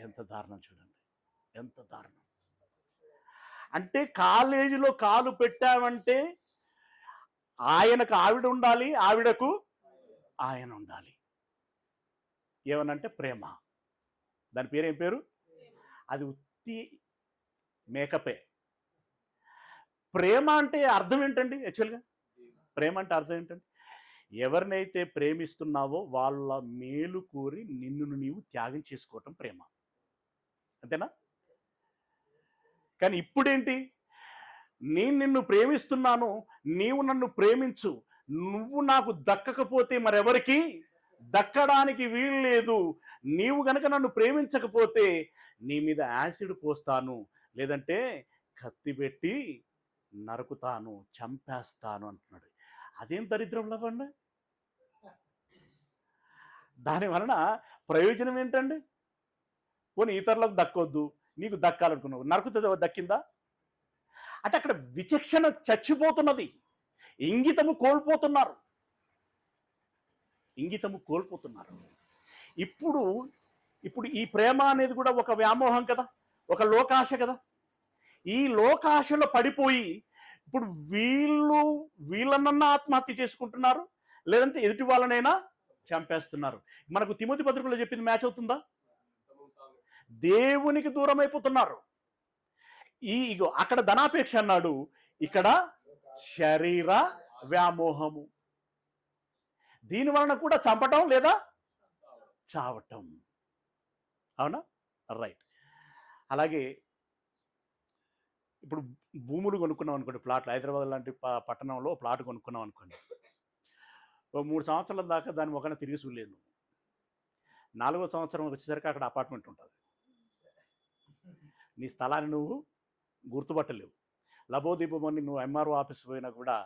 ఎంత దారుణం చూడండి, ఎంత దారుణం. అంటే కాలేజీలో కాలు పెట్టామంటే ఆయనకు ఆవిడ ఉండాలి, ఆవిడకు ఆయన ఉండాలి. ఏమనంటే ప్రేమ. దాని పేరు ఏం పేరు? అది ఉత్తి మేకపే. ప్రేమ అంటే అర్థం ఏంటండి? యాక్చువల్గా ప్రేమ అంటే అర్థం ఏంటండి? ఎవరినైతే ప్రేమిస్తున్నావో వాళ్ళ మేలు కోరి నిన్ను నీవు త్యాగం చేసుకోవటం ప్రేమ. అంతేనా? కానీ ఇప్పుడేంటి? నేను నిన్ను ప్రేమిస్తున్నాను, నీవు నన్ను ప్రేమించు, నువ్వు నాకు దక్కకపోతే మరెవరికి దక్కడానికి వీలు లేదు, నీవు గనక నన్ను ప్రేమించకపోతే నీ మీద యాసిడ్ పోస్తాను, లేదంటే కత్తి పెట్టి నరుకుతాను, చంపేస్తాను అంటున్నాడు. అదేం దరిద్రం లవ్వండి? దాని వలన ప్రయోజనం ఏంటండి? పోనీ ఇతరులకు దక్కొద్దు, నీకు దక్కాలనుకున్నావు, నరుకుతే దక్కిందా? అంటే అక్కడ విచక్షణ చచ్చిపోతున్నది, ఇంగితము కోల్పోతున్నారు. ఇప్పుడు ఈ ప్రేమ అనేది కూడా ఒక వ్యామోహం కదా, ఒక లోకాశ కదా. ఈ లోకాశలో పడిపోయి ఇప్పుడు వీళ్ళనన్నా ఆత్మహత్య చేసుకుంటున్నారు, లేదంటే ఎదుటి వాళ్ళనైనా చంపేస్తున్నారు. మనకు తిమోతి పత్రికలో చెప్పింది మ్యాచ్ అవుతుందా? దేవునికి దూరం అయిపోతున్నారు. ఇగో అక్కడ ధనాపేక్ష అన్నాడు, ఇక్కడ శరీర వ్యామోహము. దీని వలన కూడా చంపటం లేదా చావటం. అవునా? రైట్. అలాగే ఇప్పుడు భూములు కొనుక్కున్నాం అనుకోండి, ప్లాట్లు. హైదరాబాద్ లాంటి పట్టణంలో ప్లాట్ కొనుక్కున్నాం అనుకోండి, 3 సంవత్సరాల దాకా దాని మొక్కన తిరిగి చూడలేదు. 4వ సంవత్సరం వచ్చేసరికి అక్కడ అపార్ట్మెంట్ ఉంటుంది. నీ స్థలాన్ని నువ్వు గుర్తుపట్టలేవు. లబోదీపమని నువ్వు ఎంఆర్ఓ ఆఫీస్ పోయినా కూడా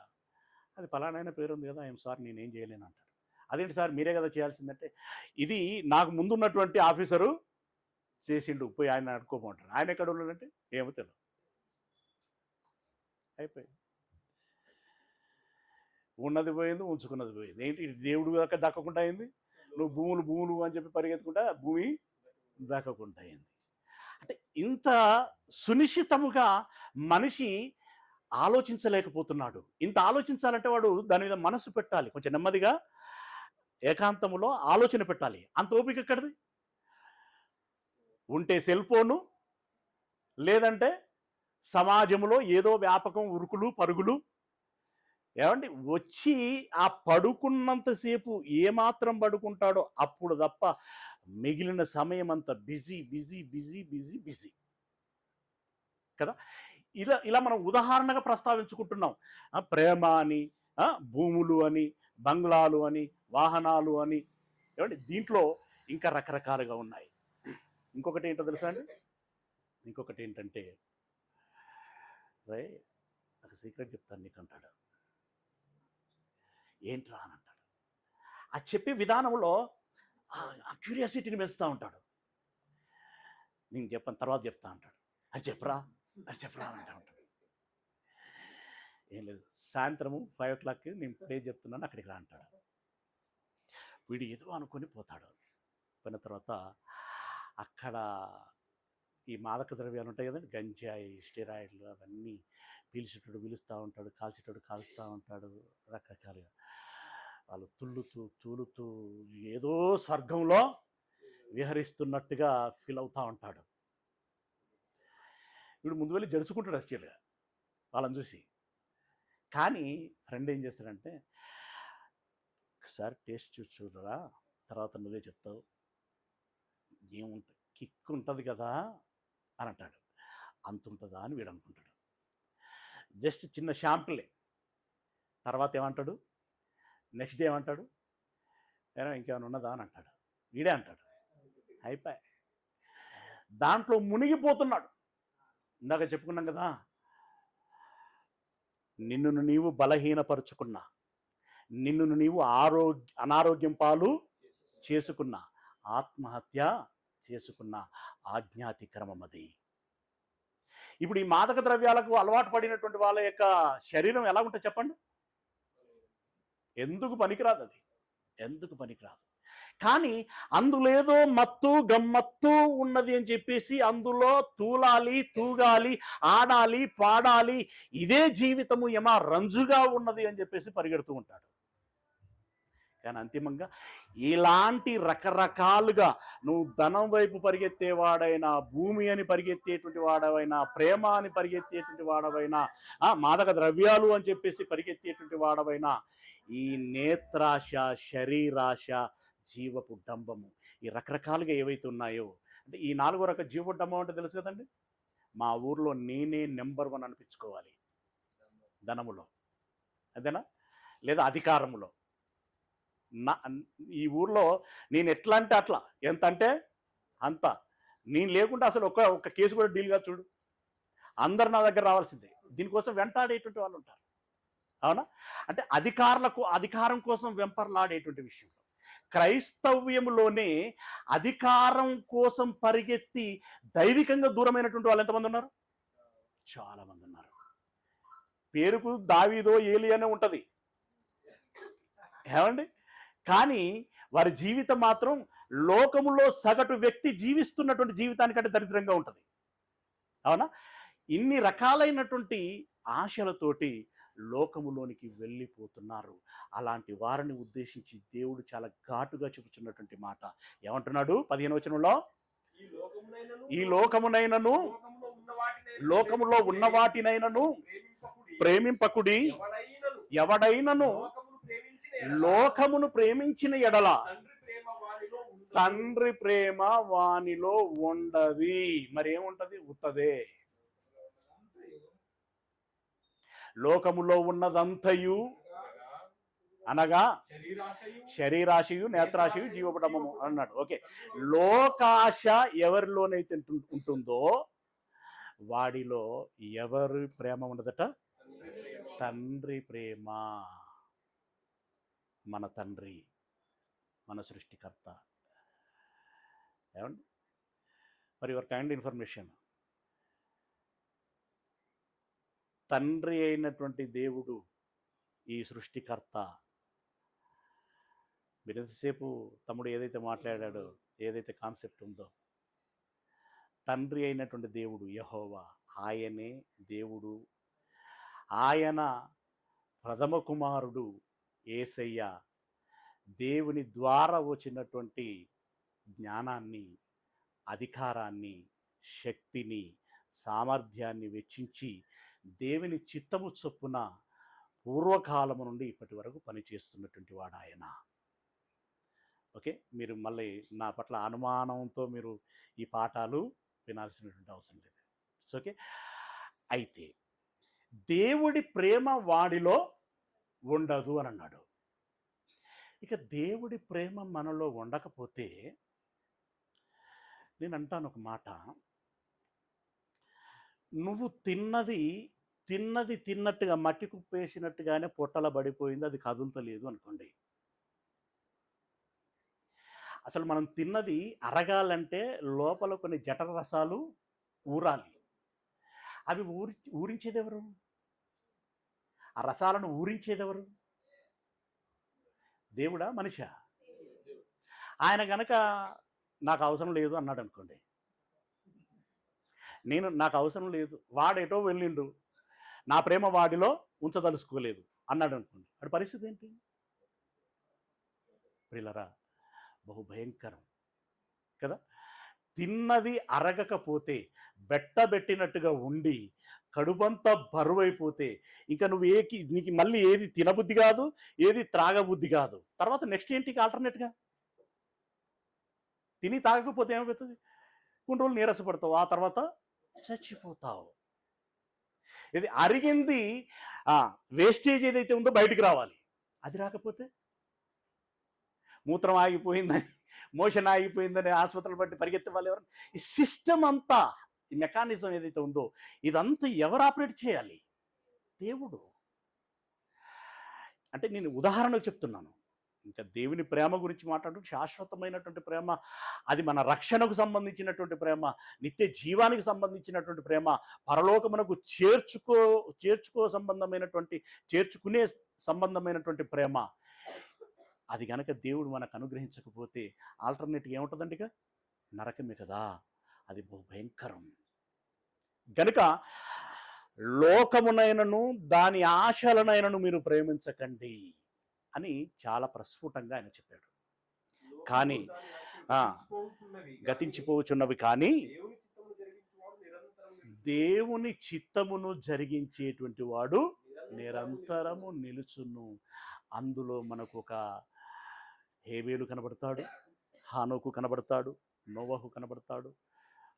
అది పలానైనా పేరు ఉంది కదా, ఐఎమ్ సారీ నేనేం చేయలేను అంటాడు. అదేంటి సార్ మీరే కదా చేయాల్సిందంటే, ఇది నాకు ముందున్నటువంటి ఆఫీసరు చేసిండు, పోయి ఆయన అడుక్కోమంటారు. ఆయన ఎక్కడ ఉన్నాడంటే ఏమో తెలియదు, అయిపోయింది. ఉన్నది పోయింది, ఉంచుకున్నది పోయింది. ఏంటి దేవుడు దాకా దక్కకుండా అయింది, నువ్వు భూములు అని చెప్పి పరిగెత్తుకుంటా భూమి దక్కకుండా అయింది. అంటే ఇంత సునిశ్చితముగా మనిషి ఆలోచించలేకపోతున్నాడు. ఇంత ఆలోచించాలంటే వాడు దాని మీద మనసు పెట్టాలి, కొంచెం నెమ్మదిగా ఏకాంతములో ఆలోచన పెట్టాలి. అంత ఓపిక ఎక్కడిది? ఉంటే సెల్ ఫోను, లేదంటే సమాజంలో ఏదో వ్యాపకం ఉరుకులు పరుగులు, ఏమండి వచ్చి ఆ పడుకున్నంతసేపు ఏమాత్రం పడుకుంటాడో అప్పుడు తప్ప మిగిలిన సమయం అంతా busy busy busy busy busy కదా. ఇలా ఇలా మనం ఉదాహరణగా ప్రస్తావించుకుంటున్నాం. ప్రేమ అని, భూములు అని, బంగ్లాలు అని, వాహనాలు అని, ఏమండి దీంట్లో ఇంకా రకరకాలుగా ఉన్నాయి. ఇంకొకటి ఏంటో తెలుసా అండి, ఇంకొకటి ఏంటంటే రే నాకు సీక్రెట్ చెప్తాను నీకు అంటాడు. ఏంట్రా అని అంటాడు. ఆ చెప్పే విధానంలో ఆ క్యూరియాసిటీని పెంచుతూ ఉంటాడు. నేను చెప్పాను తర్వాత చెప్తా అంటాడు. అది చెప్పరా అని అంటూ ఉంటాడు. ఏం లేదు, సాయంత్రము 5 o'clock నేను ప్లే చెప్తున్నాను, అక్కడికి రా అంటాడు. వీడు ఏదో అనుకొని పోతాడు. పోయిన తర్వాత అక్కడ ఈ మాదక ద్రవ్యాలు ఉంటాయి కదండి, గంజాయి, స్టెరాయిడ్లు అవన్నీ పీల్చేటోడు పీలుస్తూ ఉంటాడు, కాల్చేటోడు కాల్స్తూ ఉంటాడు. రకరకాలుగా వాళ్ళు తుళ్ళుతూ తూలుతూ ఏదో స్వర్గంలో విహరిస్తున్నట్టుగా ఫీల్ అవుతూ ఉంటాడు. వీడు ముందు వెళ్ళి జడుచుకుంటాడు యాక్చువల్గా వాళ్ళని చూసి. కానీ ఫ్రెండ్ ఏం చేస్తాడంటే, ఒకసారి టేస్ట్ చూసి చూడరా, తర్వాత నువ్వే చెప్తావు, ఏముంటుంది కిక్ ఉంటుంది కదా అని అంటాడు. అంత ఉంటుందా అని వీడు అనుకుంటాడు. జస్ట్ చిన్న షాంపులే. తర్వాత ఏమంటాడు, నెక్స్ట్ డే ఏమంటాడు, ఏమో ఇంకేమైనా ఉన్నదా అని అంటాడు. వీడే అంటాడు. అయిపోయి దాంట్లో మునిగిపోతున్నాడు. ఇందాక చెప్పుకున్నాం కదా, నిన్ను నీవు బలహీనపరుచుకున్నా, నిన్ను నీవు అనారోగ్యం పాలు చేసుకున్న, ఆత్మహత్య చేసుకున్న ఆజ్ఞాతిక్రమం అది. ఇప్పుడు ఈ మాదక ద్రవ్యాలకు అలవాటు పడినటువంటి వాళ్ళ యొక్క శరీరం ఎలా ఉంటుంది చెప్పండి? ఎందుకు పనికిరాదు, అది ఎందుకు పనికిరాదు. కానీ అందులో ఏదో మత్తు గమ్మత్తు ఉన్నది అని చెప్పేసి అందులో తూలాలి, తూగాలి, ఆడాలి, పాడాలి, ఇదే జీవితము ఏమా రంజుగా ఉన్నది అని చెప్పేసి పరిగెడుతూ ఉంటాడు. కానీ అంతిమంగా ఇలాంటి రకరకాలుగా నువ్వు ధనం వైపు పరిగెత్తేవాడైనా, భూమి అని పరిగెత్తేటువంటి వాడవైనా, ప్రేమ అని పరిగెత్తేటువంటి వాడవైనా, మాదక ద్రవ్యాలు అని చెప్పేసి పరిగెత్తేటువంటి వాడవైనా, ఈ నేత్రాశ, శరీరాశ, జీవపు డంబము, ఈ రకరకాలుగా ఏవైతే ఉన్నాయో, అంటే ఈ 4 రకాల జీవపు డంబం అంటే తెలుసు కదండి. మా ఊర్లో నేనే నెంబర్ 1 అనిపించుకోవాలి ధనములో, అదేనా, లేదా అధికారములో. ఈ ఊర్లో నేను ఎట్లా అంటే అట్లా, ఎంత అంటే అంత. నేను లేకుండా అసలు ఒక్క కేసు కూడా డీల్ కాదు చూడు, అందరు నా దగ్గర రావాల్సిందే. దీనికోసం వెంటాడేటువంటి వాళ్ళు ఉంటారు, అవునా. అంటే అధికారం కోసం వెంపర్లాడేటువంటి విషయంలో క్రైస్తవ్యంలోనే అధికారం కోసం పరిగెత్తి దైవికంగా దూరమైనటువంటి వాళ్ళు ఎంతమంది ఉన్నారు? చాలా మంది ఉన్నారు. పేరుకు దావీదో ఏలియానే ఉంటుంది, ఏమండి, కానీ వారి జీవితం మాత్రం లోకములో సగటు వ్యక్తి జీవిస్తున్నటువంటి జీవితానికంటే దరిద్రంగా ఉంటుంది, అవునా. ఇన్ని రకాలైనటువంటి ఆశలతోటి లోకములోనికి వెళ్ళిపోతున్నారు. అలాంటి వారిని ఉద్దేశించి దేవుడు చాలా ఘాటుగా చెబుతున్నటువంటి మాట ఏమంటున్నాడు 15వ వచనంలో, ఈ లోకమునైనను లోకములో ఉన్న వాటినైనను ప్రేమింపకుడి, ఎవడైనను లోకమును ప్రేమించిన ఎడల తండ్రి ప్రేమ వానిలో ఉండది. మరి ఏముంటది? ఉత్తదే. లోకములో ఉన్నదంతయు అనగా శరీరాశయు, నేత్రాశయు, జీవపడమము అన్నాడు. ఓకే, లోకాశ ఎవరిలోనైతే ఉంటుందో వాడిలో ఎవరి ప్రేమ ఉండదట? తండ్రి ప్రేమ. మన తండ్రి, మన సృష్టికర్త. ఏమండి, మరి యువర్ కైండ్ ఇన్ఫర్మేషన్, తండ్రి అయినటువంటి దేవుడు, ఈ సృష్టికర్త. మీరు ఎంతసేపు తమ్ముడు ఏదైతే మాట్లాడాడో, ఏదైతే కాన్సెప్ట్ ఉందో, తండ్రి అయినటువంటి దేవుడు యెహోవా, ఆయనే దేవుడు. ఆయన ప్రథమ కుమారుడు యేసయ్య. దేవుని ద్వారా వచ్చినటువంటి జ్ఞానాన్ని, అధికారాన్ని, శక్తిని, సామర్థ్యాన్ని వెచ్చించి దేవుని చిత్తము చొప్పున పూర్వకాలము నుండి ఇప్పటి వరకు పనిచేస్తున్నటువంటి వాడు ఆయన. ఓకే, మీరు మళ్ళీ నా పట్ల అనుమానంతో మీరు ఈ పాఠాలు వినాల్సినటువంటి అవసరం లేదు. ఓకే, అయితే దేవుడి ప్రేమ వాడిలో ఉండదు అని అన్నాడు. ఇక దేవుడి ప్రేమ మనలో ఉండకపోతే నేను అంటాను ఒక మాట, నువ్వు తిన్నది తిన్నట్టుగా మట్టి కుప్పేసినట్టుగానే పొట్టల పడిపోయింది, అది కదులుతలేదు అనుకోండి. అసలు మనం తిన్నది అరగాలంటే లోపల కొన్ని జఠర రసాలు ఊరాలి. అవి ఊరించేదెవరు? ఆ రసాలను ఊరించేదెవరు? దేవుడా మనిషా? ఆయన గనక నాకు అవసరం లేదు అన్నాడు అనుకోండి, నాకు అవసరం లేదు, వాడేటో వెళ్ళిండు, నా ప్రేమ వాడిలో ఉంచదలుచుకోలేదు అన్నాడు అనుకోండి, వాడి పరిస్థితి ఏంటి? ప్రియులరా, బహు భయంకరం కదా. తిన్నది అరగకపోతే, బెట్టబెట్టినట్టుగా ఉండి కడుపంతా బరువైపోతే ఇంకా నీకు మళ్ళీ ఏది తినబుద్ధి కాదు, ఏది త్రాగబుద్ధి కాదు. తర్వాత నెక్స్ట్ ఏంటి ఆల్టర్నేట్గా? తిని తాగకపోతే ఏమైపోతుంది? కొన్ని రోజులు నీరసపడతావు, ఆ తర్వాత చచ్చిపోతావు. ఇది అరిగింది వేస్టేజ్ ఏదైతే ఉందో బయటికి రావాలి, అది రాకపోతే మూత్రం ఆగిపోయిందని, మోషన్ ఆగిపోయిందని ఆసుపత్రులు బట్టి పరిగెత్తే వాళ్ళు ఎవరు? ఈ సిస్టమ్ అంతా, ఈ మెకానిజం ఏదైతే ఉందో ఇదంతా ఎవరు ఆపరేట్ చేయాలి? దేవుడు. అంటే నేను ఉదాహరణకు చెప్తున్నాను. ఇంకా దేవుని ప్రేమ గురించి మాట్లాడుతూ శాశ్వతమైనటువంటి ప్రేమ, అది మన రక్షణకు సంబంధించినటువంటి ప్రేమ, నిత్య జీవానికి సంబంధించినటువంటి ప్రేమ, పరలోకమునకు చేర్చుకునే సంబంధమైనటువంటి ప్రేమ. అది కనుక దేవుడు మనకు అనుగ్రహించకపోతే ఆల్టర్నేటివ్ ఏముంటుందండి? ఇక నరకమే కదా. అది బహు భయంకరం. గనుక లోకమునైనను దాని ఆశలనైనను మీరు ప్రేమించకండి అని చాలా ప్రస్ఫుటంగా ఆయన చెప్పాడు. కానీ గతించిపోవచ్చున్నవి, కానీ దేవుని చిత్తమును జరిగించేటువంటి వాడు నిరంతరము నిలుచును. అందులో మనకు ఒక హేబేలు కనబడతాడు, హానోకు కనబడతాడు, నోవహు కనబడతాడు,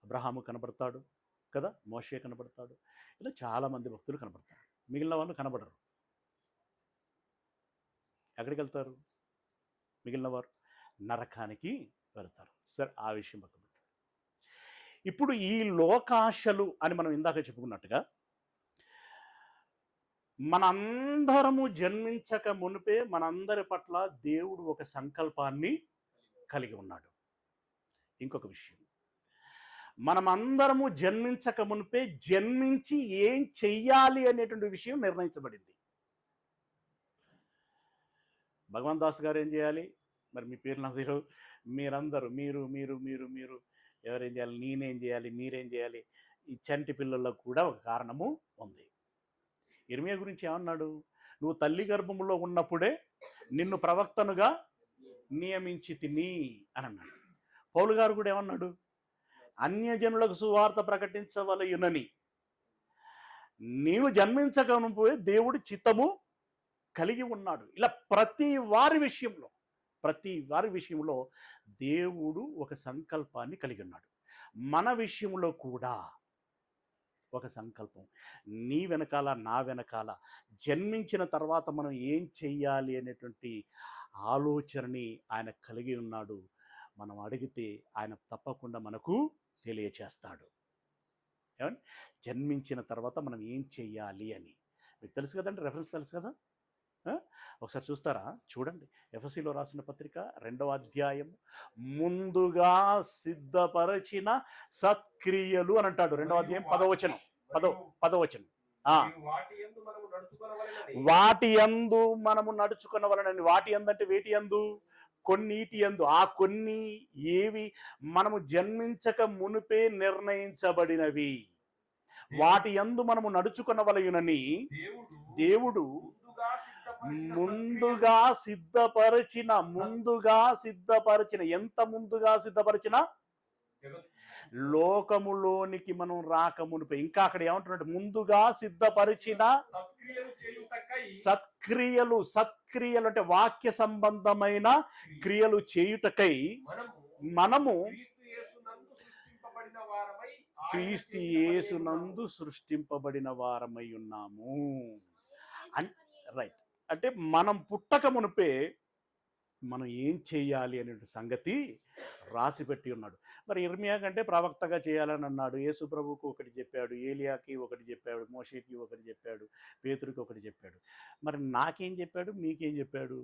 అబ్రహాము కనబడతాడు కదా, మోషే కనబడతాడు. ఇలా చాలామంది భక్తులు కనబడతారు. మిగిలిన వాళ్ళు కనబడరు. ఎక్కడికి వెళ్తారు? మిగిలిన వారు నరకానికి వెళ్తారు. సరే, ఆ విషయం పక్కన పెట్టండి. ఇప్పుడు ఈ లోకాశలు అని మనం ఇందాక చెప్పుకున్నట్టుగా, మనందరము జన్మించక మునిపే మనందరి పట్ల దేవుడు ఒక సంకల్పాన్ని కలిగి ఉన్నాడు. ఇంకొక విషయం, మనమందరము జన్మించక మునిపే జన్మించి ఏం చెయ్యాలి అనేటువంటి విషయం నిర్ణయించబడింది. భగవాన్ దాస్ గారు ఏం చేయాలి? మరి మీ పేర్లు నాకు తెలియదు. మీరందరూ మీరు మీరు మీరు మీరు ఎవరేం చేయాలి, నేనేం చేయాలి, మీరేం చేయాలి? ఈ చంటి పిల్లలకు కూడా ఒక కారణము ఉంది. ఇర్మియా గురించి ఏమన్నాడు? నువ్వు తల్లి గర్భములో ఉన్నప్పుడే నిన్ను ప్రవక్తనుగా నియమించి తిని అని అన్నాడు. పౌలు గారు కూడా ఏమన్నాడు? అన్యజనులకు సువార్త ప్రకటించవలయునని నీవు జన్మించకపోయే దేవుడి చిత్తము కలిగి ఉన్నాడు. ఇలా ప్రతి వారి విషయంలో దేవుడు ఒక సంకల్పాన్ని కలిగి ఉన్నాడు. మన విషయంలో కూడా ఒక సంకల్పం, నీ వెనకాల నా వెనకాల జన్మించిన తర్వాత మనం ఏం చెయ్యాలి అనేటువంటి ఆలోచనని ఆయన కలిగి ఉన్నాడు. మనం అడిగితే ఆయన తప్పకుండా మనకు తెలియచేస్తాడు. ఏమండి? జన్మించిన తర్వాత మనం ఏం చెయ్యాలి అని మీకు తెలుసు కదండి, రెఫరెన్స్ తెలుసు కదా. ఒకసారి చూస్తారా? చూడండి, ఎఫెసీలో రాసిన పత్రిక 2వ అధ్యాయం, ముందుగా సిద్ధపరచిన సత్క్రియలు అని అంటాడు. 2వ అధ్యాయం 10వ వచనం. వాటి యందు మనము నడుచుకొనవలెనని. వాటి యందు అంటే వేటి యందు? కొన్నిటి యందు. ఆ కొన్ని ఏవి? మనము జన్మించక మునిపే నిర్ణయించబడినవి. వాటి యందు మనము నడుచుకొనవలెనని దేవుడు ముందుగా సిద్ధపరిచిన. ఎంత ముందుగా సిద్ధపరిచిన? లోకములోనికి మనం రాకమునిపై, ఇంకా అక్కడ ఏమంటున్నాడు, ముందుగా సిద్ధపరిచిన సత్క్రియలు. సత్క్రియలు అంటే వాక్య సంబంధమైన క్రియలు చేయుటకై మనము క్రీస్తు యేసునందు సృష్టింపబడిన వారమై ఉన్నాము. రైట్. అంటే మనం పుట్టక మునిపే మనం ఏం చేయాలి అనే సంగతి రాసి పెట్టి ఉన్నాడు. మరి ఇర్మియా కంటే ప్రవక్తగా చేయాలని అన్నాడు. యేసు ప్రభువుకు ఒకటి చెప్పాడు, ఏలియాకి ఒకటి చెప్పాడు, మోషేకి ఒకటి చెప్పాడు, పేతురుకి ఒకటి చెప్పాడు. మరి నాకేం చెప్పాడు, మీకేం చెప్పాడు?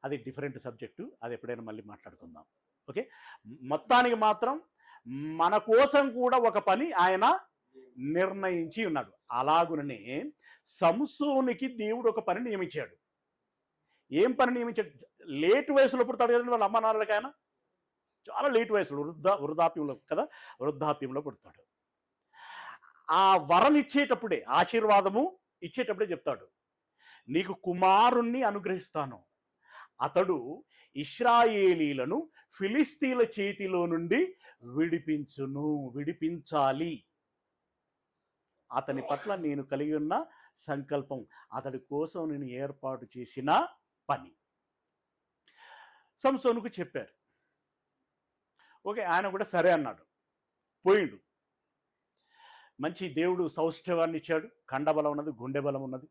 అది డిఫరెంట్ సబ్జెక్టు, అది ఎప్పుడైనా మళ్ళీ మాట్లాడుకుందాం. ఓకే, మొత్తానికి మాత్రం మన కోసం కూడా ఒక పని ఆయన నిర్ణయించి ఉన్నాడు. అలాగుననే సంసోనికి దేవుడు ఒక పని నియమించాడు. ఏం పని నియమించాడు? లేటు వయసులో పుడతాడు కదండి వాళ్ళ అమ్మ నాన్నలకి. ఆయన చాలా లేటు వయసులో, వృద్ధాప్యంలో కదా, వృద్ధాప్యంలో పుడతాడు. ఆ వరం ఇచ్చేటప్పుడే, ఆశీర్వాదము ఇచ్చేటప్పుడే చెప్తాడు, నీకు కుమారుణ్ణి అనుగ్రహిస్తాను, అతడు ఇశ్రాయేలీలను ఫిలిస్తీన్ల చేతిలో నుండి విడిపించాలి. అతని పట్ల నేను కలిగి ఉన్న సంకల్పం, అతడి కోసం నేను ఏర్పాటు చేసిన పని. సంసోనుకు చెప్పారు. ఓకే, ఆయన కూడా సరే అన్నాడు, పోయిండు. మంచి దేవుడు సౌష్ఠవాన్ని ఇచ్చాడు, కండబలం ఉన్నది, గుండె బలం ఉన్నది.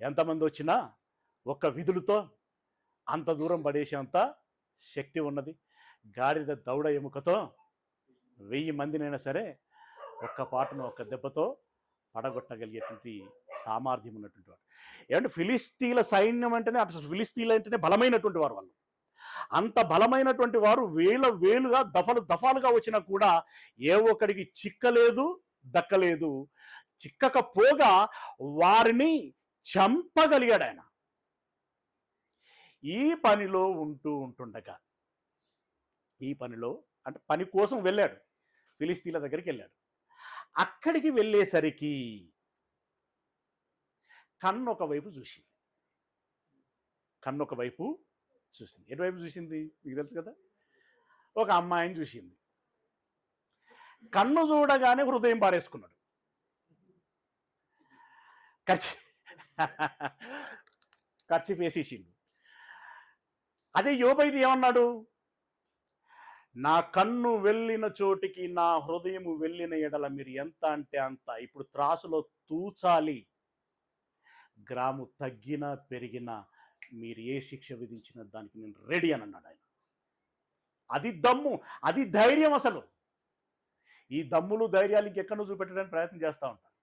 ఎంతమంది వచ్చినా ఒక్క విధులతో అంత దూరం పడేసేంత శక్తి ఉన్నది. గాడిద దౌడ ఎముకతో 1000 మందినైనా సరే ఒక్క పాటను ఒక్క దెబ్బతో పడగొట్టగలిగేటువంటి సామర్థ్యం ఉన్నటువంటి వాడు. ఏమంటే ఫిలిస్తీన్ల సైన్యం అంటేనే, ఫిలిస్తీన్లు అంటేనే బలమైనటువంటి వారు. వాళ్ళు అంత బలమైనటువంటి వారు వేలుగా దఫాలుగా వచ్చినా కూడా ఏ ఒక్కడికి చిక్కలేదు, దక్కలేదు. చిక్కకపోగా వారిని చంపగలిగాడు ఆయన. ఈ పనిలో ఉంటుండగా, ఈ పనిలో అంటే పని కోసం వెళ్ళాడు, ఫిలిస్తీన్ల దగ్గరికి వెళ్ళాడు. అక్కడికి వెళ్ళేసరికి కన్ను ఒకవైపు చూసింది. ఎటువైపు చూసింది మీకు తెలుసు కదా, ఒక అమ్మాయిని చూసింది. కన్ను చూడగానే హృదయం పారేసుకున్నాడు. ఖర్చు వేసేసిండు. అదే యోబైది ఏమన్నాడు, నా కన్ను వెళ్ళిన చోటికి నా హృదయము వెళ్ళిన ఎడల మీరు ఎంత అంటే అంత ఇప్పుడు త్రాసులో తూచాలి, గ్రాము తగ్గినా పెరిగినా మీరు ఏ శిక్ష విధించిన దానికి నేను రెడీ అని అన్నాడు ఆయన. అది దమ్ము, అది ధైర్యం. అసలు ఈ దమ్ములు ధైర్యాలు ఇంకెక్కడో చూపెట్టడానికి ప్రయత్నం చేస్తూ ఉంటాను,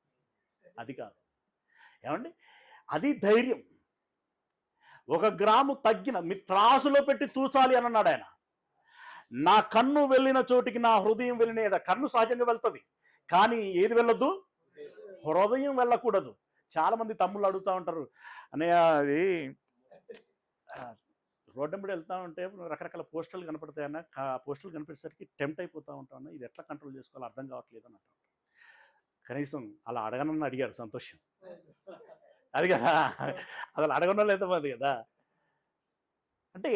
అది కాదు. ఏమండి, అది ధైర్యం. 1 గ్రాము తగ్గిన మీ త్రాసులో పెట్టి తూచాలి అని అన్నాడు ఆయన. నా కన్ను వెళ్ళిన చోటికి నా హృదయం వెళ్ళిన, కన్ను సహజంగా వెళ్తుంది, కానీ ఏది వెళ్ళొద్దు, హృదయం వెళ్ళకూడదు. చాలా మంది తమ్ముళ్ళు అడుగుతూ ఉంటారు, అన్నయ్య అది రోడ్డు మీద వెళ్తూ ఉంటే రకరకాల పోస్టర్లు కనపడతాయి అన్న, పోస్టర్లు కనిపించేసరికి టెంప్ట్ అయిపోతూ ఉంటాను, ఇది ఎట్లా కంట్రోల్ చేసుకోవాలో అర్థం కావట్లేదు అని అంటారు. కనీసం అలా అడగనని అడిగారు, సంతోషం. అది కదా, అసలు అడగడం లేదన్నది కదా. అంటే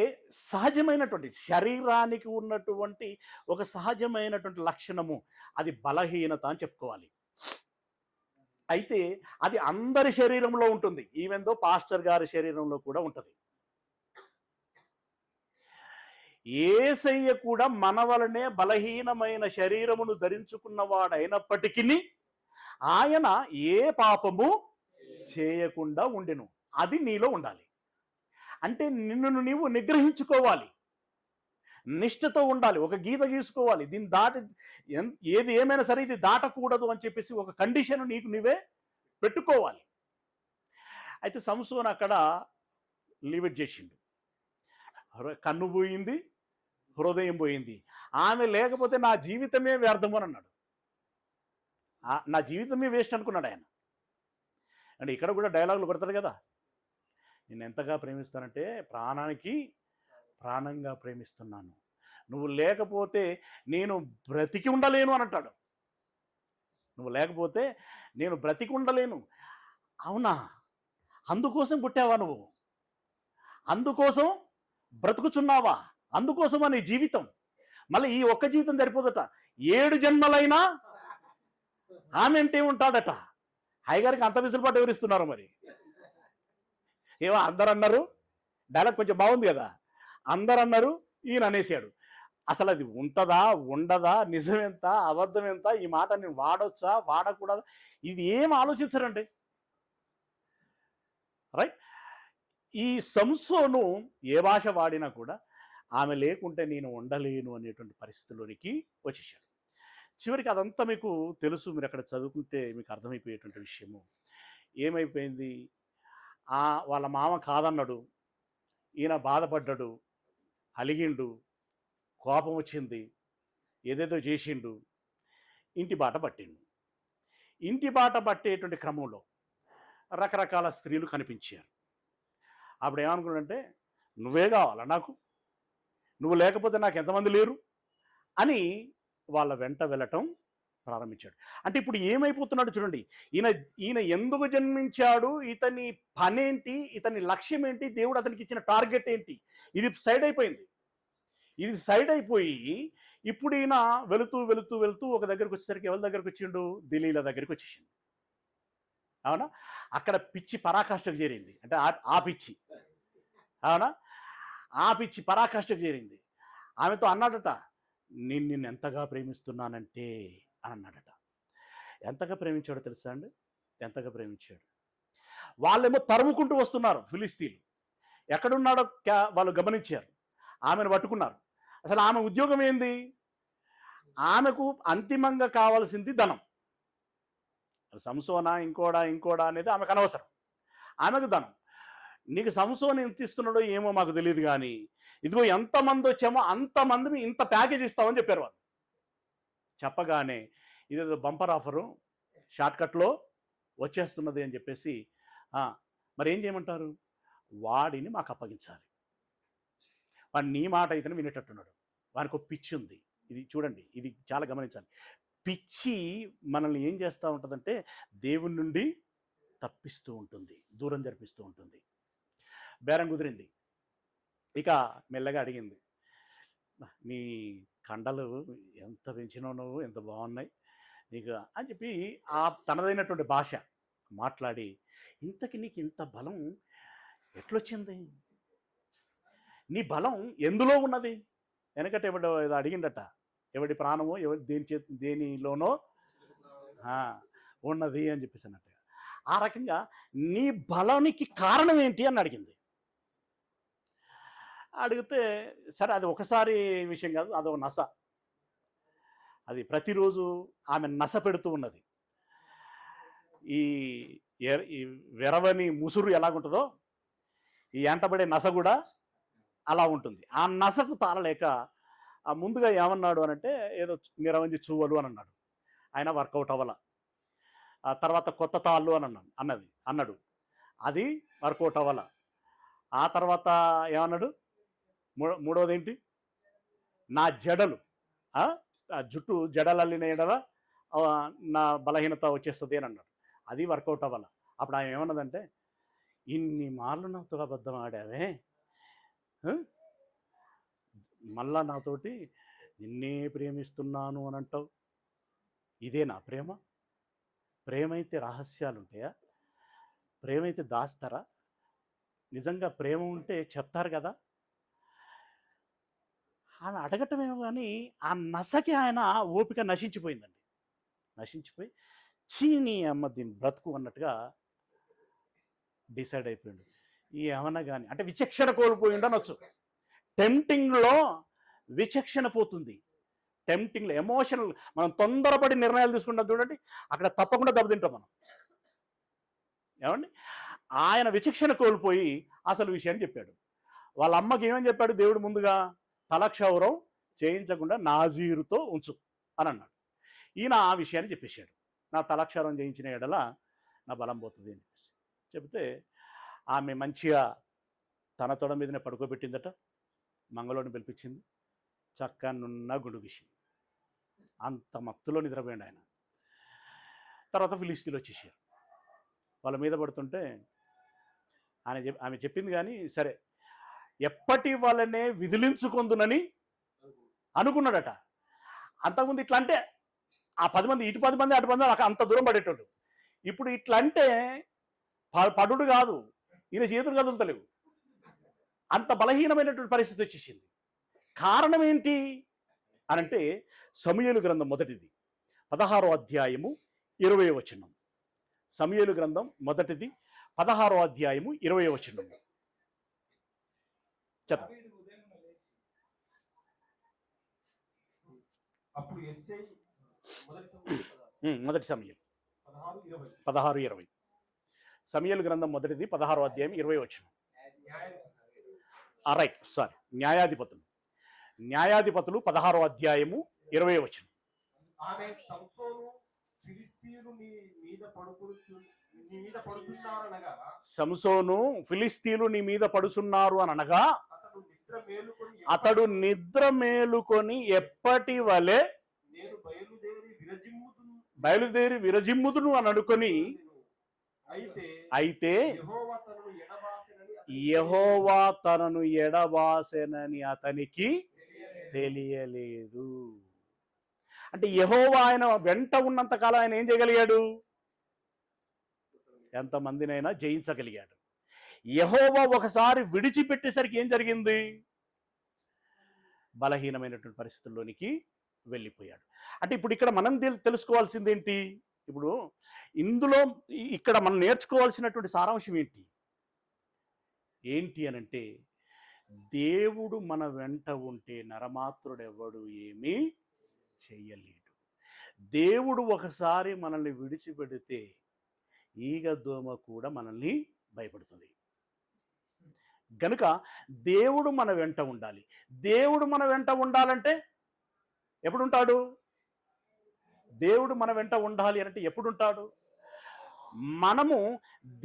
సహజమైనటువంటి శరీరానికి ఉన్నటువంటి ఒక సహజమైనటువంటి లక్షణము, అది బలహీనత అని చెప్పుకోవాలి. అయితే అది అందరి శరీరంలో ఉంటుంది, ఈవెన్ దో పాస్టర్ గారి శరీరంలో కూడా ఉంటుంది. యేసయ్య కూడా మన వలనే బలహీనమైన శరీరమును ధరించుకున్నవాడైనప్పటికీ ఆయన ఏ పాపము చేయకుండా ఉండెను. అది నీలో ఉండాలి. అంటే నిన్ను నీవు నిగ్రహించుకోవాలి, నిష్ఠతో ఉండాలి, ఒక గీత గీసుకోవాలి, దీన్ని దాటి ఏది ఏమైనా సరే ఇది దాటకూడదు అని చెప్పేసి ఒక కండిషన్ నీకు నువ్వే పెట్టుకోవాలి. అయితే సంసోను అక్కడ లీవ్ ఇట్ చేసిండు. కన్ను పోయింది, హృదయం పోయింది. ఆమె లేకపోతే నా జీవితమే వ్యర్థము అని అన్నాడు. నా జీవితమే వేస్ట్ అనుకున్నాడు ఆయన. అంటే ఇక్కడ కూడా డైలాగులు కొడతాడు కదా, నేను ఎంతగా ప్రేమిస్తానంటే ప్రాణానికి ప్రాణంగా ప్రేమిస్తున్నాను, నువ్వు లేకపోతే నేను బ్రతికి ఉండలేను అని అంటాడు. నువ్వు లేకపోతే నేను బ్రతికి ఉండలేను. అవునా, అందుకోసం పుట్టావా నువ్వు, అందుకోసం బ్రతుకుచున్నావా, అందుకోసమా నీ జీవితం. మళ్ళీ ఈ ఒక్క జీవితం సరిపోదట, 7 జన్మలైనా ఆమె అంటే ఉంటాడట. హైగారికి అంత విసులుబాటు ఎవరిస్తున్నారు మరి? ఏమో అందరు అన్నారు, డైలాగ్ కొంచెం బాగుంది కదా, అందరు అన్నారు, ఈయన అనేసాడు. అసలు అది ఉంటుందా ఉండదా, నిజమెంత అబద్ధం ఎంత, ఈ మాట నేను వాడొచ్చా వాడకూడదా, ఇది ఏం ఆలోచించరండి. రైట్. ఈ సంసోను ఏ భాష వాడినా కూడా ఆమె లేకుంటే నేను ఉండలేను అనేటువంటి పరిస్థితిలోనికి వచ్చేసాడు. చివరికి అదంతా మీకు తెలుసు, మీరు అక్కడ చదువుకుంటే మీకు అర్థమైపోయేటువంటి విషయము. ఏమైపోయింది, వాళ్ళ మామ కాదన్నాడు, ఈయన బాధపడ్డాడు, అలిగిండు, కోపం వచ్చింది, ఏదేదో చేసిండు, ఇంటి బాట పట్టిండు. ఇంటి బాట పట్టేటువంటి క్రమంలో రకరకాల స్త్రీలు కనిపించారు. అప్పుడు ఏమనుకున్నాడంటే, నువ్వే కావాలా నాకు, నువ్వు లేకపోతే నాకు ఎంతమంది లేరు అని వాళ్ళ వెంట వెళ్ళటం ప్రారంభించాడు. అంటే ఇప్పుడు ఏమైపోతున్నాడు చూడండి, ఈయన ఎందుకు జన్మించాడు, ఇతని పనేంటి, ఇతని లక్ష్యం ఏంటి, దేవుడు అతనికి ఇచ్చిన టార్గెట్ ఏంటి, ఇది సైడ్ అయిపోయింది. ఇది సైడ్ అయిపోయి ఇప్పుడు ఈయన వెళుతూ వెళుతూ వెళుతూ ఒక దగ్గరికి వచ్చేసరికి ఎవరి దగ్గరికి వచ్చిండు, దిలీల దగ్గరికి వచ్చేసిండు. అవునా? అక్కడ పిచ్చి పరాకాష్ఠకు చేరింది. అంటే ఆ పిచ్చి, అవునా, ఆ పిచ్చి పరాకాష్ఠకు చేరింది. ఆమెతో అన్నాడట, నిన్ను ఎంతగా ప్రేమిస్తున్నానంటే అని అన్నాడట. ఎంతగా ప్రేమించాడో తెలుసా అండి? ఎంతగా ప్రేమించాడు. వాళ్ళేమో తరుముకుంటూ వస్తున్నారు ఫిలిస్తీన్లు. ఎక్కడున్నాడో వాళ్ళు గమనించారు, ఆమెను పట్టుకున్నారు. అసలు ఆమె ఉద్యోగం ఏంది? ఆమెకు అంతిమంగా కావాల్సింది ధనం. సంసోనా ఇంకోడా అనేది ఆమెకు అనవసరం, ఆమెకు ధనం. నీకు సంసోన్ ఎంత ఇస్తున్నాడో ఏమో మాకు తెలియదు, కానీ ఇదిగో ఎంతమంది వచ్చామో అంతమందిని ఇంత ప్యాకేజ్ ఇస్తామని చెప్పారు వాళ్ళు. చెప్పగానే ఇదేదో బంపర్ ఆఫరు షార్ట్కట్లో వచ్చేస్తున్నది అని చెప్పేసి, మరి ఏం చేయమంటారు, వాడిని మాకు అప్పగించాలి. వాడు నీ మాట అయితేనే వినేటట్టున్నాడు, వానికి ఒక పిచ్చి ఉంది. ఇది చూడండి, ఇది చాలా గమనించాలి. పిచ్చి మనల్ని ఏం చేస్తూ ఉంటుందంటే దేవుని నుండి తప్పిస్తూ ఉంటుంది, దూరం జరిపిస్తూ ఉంటుంది. బేరం కుదిరింది. ఇక మెల్లగా అడిగింది, నీ కండలు ఎంత పెంచినావు నువ్వు, ఎంత బాగున్నాయి నీకు అని చెప్పి తనదైనటువంటి భాష మాట్లాడి, ఇంతకి నీకు ఇంత బలం ఎట్లొచ్చింది, నీ బలం ఎందులో ఉన్నది? వెనకట ఎవడో ఏదో అడిగిందట, ఎవడి ప్రాణమో దేనిలోనో ఉన్నది అని చెప్పేసి అన్నట్టుగా. ఆ రకంగా నీ బలానికి కారణం ఏంటి అని అడిగింది. అడిగితే సరే, అది ఒకసారి విషయం కాదు, అదొక నస. అది ప్రతిరోజు ఆమె నస పెడుతూ ఉన్నది. ఈ వెరవని ముసురు ఎలాగుంటుందో ఈ ఎంటబడే నస కూడా అలా ఉంటుంది. ఆ నసకు తాళలేక ముందుగా ఏమన్నాడు అనంటే, ఏదో నిరవంజి చువ్వలు అని అన్నాడు. ఆయన వర్కౌట్ అవ్వాల. ఆ తర్వాత కొత్త తాళ్ళు అని అన్నాడు, అది వర్కౌట్ అవ్వాల. ఆ తర్వాత ఏమన్నాడు, మూడవది ఏంటి, నా జడలు, జుట్టు జడలు అల్లిన ఎడల నా బలహీనత వచ్చేస్తుంది అని అన్నాడు, అది వర్కౌట్ అవ్వాల. అప్పుడు ఆయన ఏమన్నదంటే, ఇన్ని మార్లు నాతో అబద్ధం ఆడావే, మళ్ళా నాతోటి నిన్నే ప్రేమిస్తున్నాను అని అంటావు, ఇదే నా ప్రేమ? ప్రేమ అయితే రహస్యాలు ఉంటాయా? ప్రేమ అయితే దాస్తారా? నిజంగా ప్రేమ ఉంటే చెప్తారు కదా. ఆమె అడగటమేమో కానీ ఆ నసకి ఆయన ఓపిక నశించిపోయిందండి. నశించిపోయి చీని అమ్మ దీని బ్రతుకు అన్నట్టుగా డిసైడ్ అయిపోయింది. ఏమన్నా కానీ అంటే విచక్షణ కోల్పోయి ఉండనొచ్చు. టెంప్టింగ్లో విచక్షణ పోతుంది. టెంప్టింగ్లో ఎమోషనల్, మనం తొందరపడి నిర్ణయాలు తీసుకుంటాం చూడండి, అక్కడ తప్పకుండా దెబ్బతింటాం మనం. ఏమండి, ఆయన విచక్షణ కోల్పోయి అసలు విషయాన్ని చెప్పాడు. వాళ్ళ అమ్మకి ఏమని చెప్పాడు దేవుడు, ముందుగా తలక్షౌరం చేయించకుండా నాజీరుతో ఉంచు అని అన్నాడు. ఈయన ఆ విషయాన్ని చెప్పేశాడు, నా తలక్షౌరం చేయించిన ఎడల నా బలం పోతుంది అని చెప్పేసి చెబితే, ఆమె మంచిగా తన తొడ మీదనే పడుకోబెట్టిందట, మంగళోని పిలిపించింది, చక్కనున్న గుండు గీసింది. అంత మత్తులో నిద్రపోయాడు ఆయన. తర్వాత ఫిలిస్తీన్లు వచ్చేసారు, వాళ్ళ మీద పడుతుంటే ఆమె చెప్పింది కానీ, సరే ఎప్పటి వాళ్ళనే విదిలించుకొందునని అనుకున్నాడట. అంతకుముందు ఇట్లా అంటే ఆ 10 మంది ఇటు 10 మంది అటు 10 మంది అంత దూరం పడేటోడు. ఇప్పుడు ఇట్లా అంటే పడుడు కాదు, ఈయన చేతులు కదులుతలేవు, అంత బలహీనమైనటువంటి పరిస్థితి వచ్చేసింది. కారణం ఏంటి అనంటే సమూయేలు గ్రంథం మొదటిది 16వ అధ్యాయము 20వ వచనం. సమూయేలు గ్రంథం మొదటిది 16వ అధ్యాయము 20వ వచనం. మొదటి సమూయేలు 16:20. సమూయేలు గ్రంథం మొదటిది 16వ అధ్యాయం 20వ వచనం. రైట్, సారీ, న్యాయాధిపతులు 16వ అధ్యాయము 20వ వచనం. సంసోను ఫిలిస్తీన్లు నీ మీద పడుచున్నారు అని అనగా అతడు నిద్ర మేలుకొని ఎప్పటి వలె బయలుదేరి విరజిమ్ముదును అని అనుకొని, అయితే యెహోవా తనను ఎడబాసెనని అతనికి తెలియలేదు. అంటే యెహోవా ఆయన వెంట ఉన్నంత కాలం ఆయన ఏం చేయగలిగాడు? ఎంతమందినైనా జయించగలిగాడు. యెహోవా ఒకసారి విడిచిపెట్టేసరికి ఏం జరిగింది? బలహీనమైనటువంటి పరిస్థితుల్లోనికి వెళ్ళిపోయాడు. అంటే ఇప్పుడు ఇక్కడ మనం తెలుసుకోవాల్సింది ఏంటి? ఇప్పుడు ఇందులో ఇక్కడ మనం నేర్చుకోవాల్సినటువంటి సారాంశం ఏంటి అనంటే, దేవుడు మన వెంట ఉంటే నరమాత్రుడెవడు ఏమీ చెయ్యలేడు. దేవుడు ఒకసారి మనల్ని విడిచిపెడితే ఈగ దోమ కూడా మనల్ని భయపడుతుంది. గనుక దేవుడు మన వెంట ఉండాలి. దేవుడు మన వెంట ఉండాలంటే ఎప్పుడు ఉంటాడు? దేవుడు మన వెంట ఉండాలి అంటే ఎప్పుడు ఉంటాడు? మనము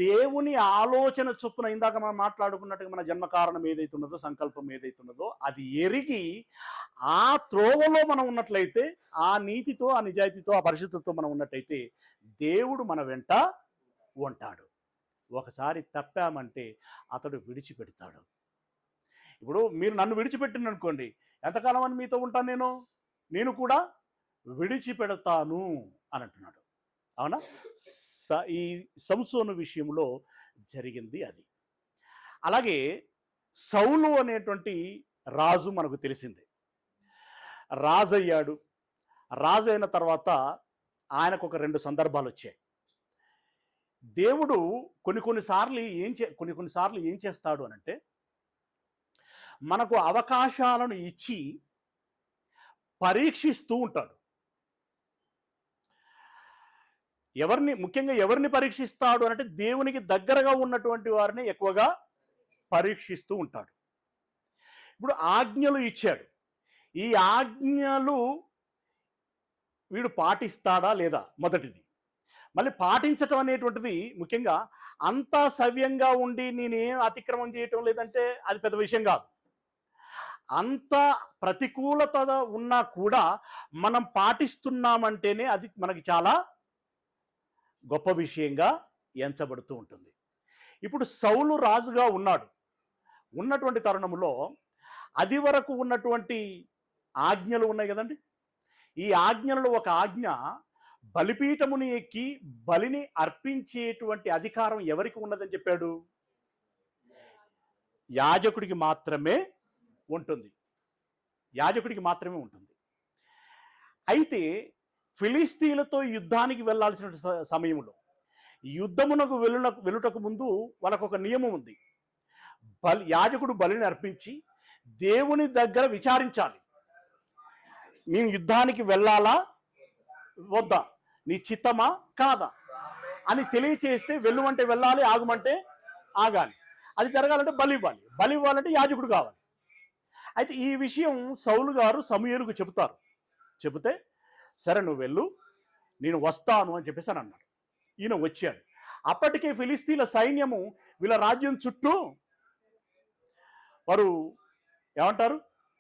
దేవుని ఆలోచన చొప్పున, ఇందాక మనం మాట్లాడుకున్నట్టుగా మన జన్మ కారణం ఏదైతున్నదో, సంకల్పం ఏదైతున్నదో అది ఎరిగి ఆ త్రోవలో మనం ఉన్నట్లయితే, ఆ నీతితో, ఆ నిజాయితీతో, ఆ పరిశుద్ధతతో మనం ఉన్నట్టయితే దేవుడు మన వెంట ఉంటాడు. ఒకసారి తప్పామంటే అతడు విడిచిపెడతాడు. ఇప్పుడు మీరు నన్ను విడిచిపెట్టిననుకోండి, ఎంతకాలం అని మీతో ఉంటాను? నేను కూడా విడిచిపెడతాను అని అంటున్నాడు. అవునా? ఈ సంసోను విషయంలో జరిగింది అది. అలాగే సౌలు అనేటువంటి రాజు మనకు తెలిసిందే. రాజు అయ్యాడు. రాజు అయిన తర్వాత ఆయనకు ఒక 2 సందర్భాలు వచ్చాయి. దేవుడు కొన్నిసార్లు ఏం చేస్తాడు అనంటే, మనకు అవకాశాలను ఇచ్చి పరీక్షిస్తూ ఉంటాడు. ముఖ్యంగా ఎవరిని పరీక్షిస్తాడు అంటే, దేవునికి దగ్గరగా ఉన్నటువంటి వారిని ఎక్కువగా పరీక్షిస్తూ ఉంటాడు. ఇప్పుడు ఆజ్ఞలు ఇచ్చాడు. ఈ ఆజ్ఞలు వీడు పాటిస్తాడా లేదా మొదటిది. మళ్ళీ పాటించటం అనేటువంటిది ముఖ్యంగా అంతా సవ్యంగా ఉండి నేనేం అతిక్రమం చేయటం లేదంటే అది పెద్ద విషయం కాదు. అంత ప్రతికూలత ఉన్నా కూడా మనం పాటిస్తున్నామంటేనే అది మనకి చాలా గొప్ప విషయంగా ఎంచబడుతూ ఉంటుంది. ఇప్పుడు సౌలు రాజుగా ఉన్నటువంటి తరుణంలో అది వరకు ఉన్నటువంటి ఆజ్ఞలు ఉన్నాయి కదండి. ఈ ఆజ్ఞలలో ఒక ఆజ్ఞ, బలిపీఠముని ఎక్కి బలిని అర్పించేటువంటి అధికారం ఎవరికి ఉన్నదని చెప్పాడు? యాజకుడికి మాత్రమే ఉంటుంది. యాజకుడికి మాత్రమే ఉంటుంది. అయితే ఫిలిస్తీన్లతో యుద్ధానికి వెళ్లాల్సిన సమయంలో, యుద్ధమునకు వెళ్ళుటకు ముందు వాళ్ళకు ఒక నియమం ఉంది. యాజకుడు బలిని అర్పించి దేవుని దగ్గర విచారించాలి. నేను యుద్ధానికి వెళ్ళాలా వద్దా, నీ చిత్తమా కాదా అని తెలియచేస్తే వెళ్ళమంటే వెళ్ళాలి, ఆగమంటే ఆగాలి. అది జరగాలంటే బలి ఇవ్వాలంటే యాజకుడు కావాలి. అయితే ఈ విషయం సౌలు గారు సమూయేలుకు చెబితే, సరే నువ్వు వెళ్ళు, నేను వస్తాను అని చెప్పేసి అని అన్నాడు. ఈయన వచ్చాడు. అప్పటికే ఫిలిస్తీన్ల సైన్యము వీళ్ళ రాజ్యం చుట్టూ వారు ఏమంటారు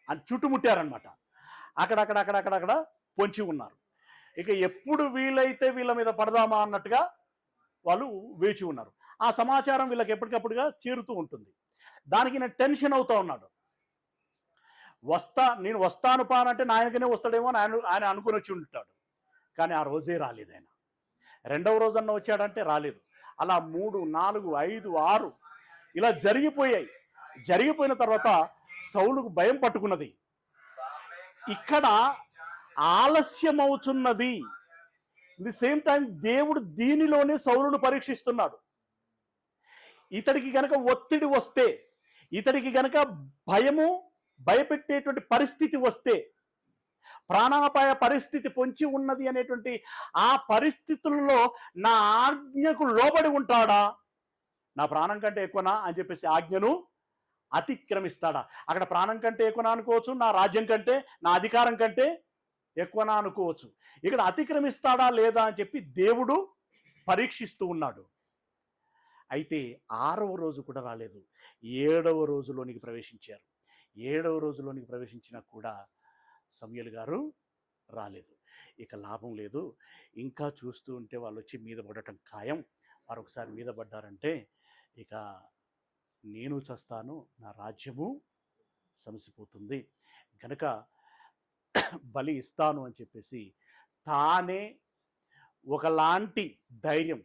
అని చుట్టుముట్టారనమాట. అక్కడక్కడ పొంచి ఉన్నారు. ఇక ఎప్పుడు వీలైతే వీళ్ళ మీద పడదామా అన్నట్టుగా వాళ్ళు వేచి ఉన్నారు. ఆ సమాచారం వీళ్ళకి ఎప్పటికప్పుడుగా చేరుతూ ఉంటుంది. దానికి నేను టెన్షన్ అవుతూ ఉన్నాడు. నేను వస్తాను పానంటే నా ఆయనకనే వస్తాడేమో అని ఆయన అనుకుని వచ్చి ఉంటాడు. కానీ ఆ రోజే రాలేదు ఆయన. రెండవ రోజన్నా వచ్చాడంటే రాలేదు. అలా 3, 4, 5, 6 ఇలా జరిగిపోయాయి. జరిగిపోయిన తర్వాత సౌలుకు భయం పట్టుకున్నది. ఇక్కడ ఆలస్యం అవుతున్నది. ది సేమ్ టైం దేవుడు దీనిలోనే సౌలును పరీక్షిస్తున్నాడు. ఇతడికి గనక ఒత్తిడి వస్తే, ఇతడికి గనక భయపెట్టేటువంటి పరిస్థితి వస్తే, ప్రాణాపాయ పరిస్థితి పొంచి ఉన్నది అనేటువంటి ఆ పరిస్థితుల్లో నా ఆజ్ఞకు లోబడి ఉంటాడా, నా ప్రాణం కంటే ఎక్కువనా అని చెప్పేసి ఆజ్ఞను అతిక్రమిస్తాడా? అక్కడ ప్రాణం కంటే ఎక్కువనా అనుకోవచ్చు, నా రాజ్యం కంటే, నా అధికారం కంటే ఎక్కువనా అనుకోవచ్చు. ఇక్కడ అతిక్రమిస్తాడా లేదా అని చెప్పి దేవుడు పరీక్షిస్తూ ఉన్నాడు. అయితే 6వ రోజు కూడా రాలేదు. 7వ రోజులోనికి ప్రవేశించారు. 7వ రోజులోనికి ప్రవేశించినా కూడా సమూయేలు గారు రాలేదు. ఇక లాభం లేదు, ఇంకా చూస్తూ ఉంటే వాళ్ళు వచ్చి మీద పడటం ఖాయం. వారు ఒకసారి మీద పడ్డారంటే ఇక నేను చస్తాను, నా రాజ్యము సమసిపోతుంది, కనుక బలి ఇస్తాను అని చెప్పేసి తానే ఒకలాంటి ధైర్యం.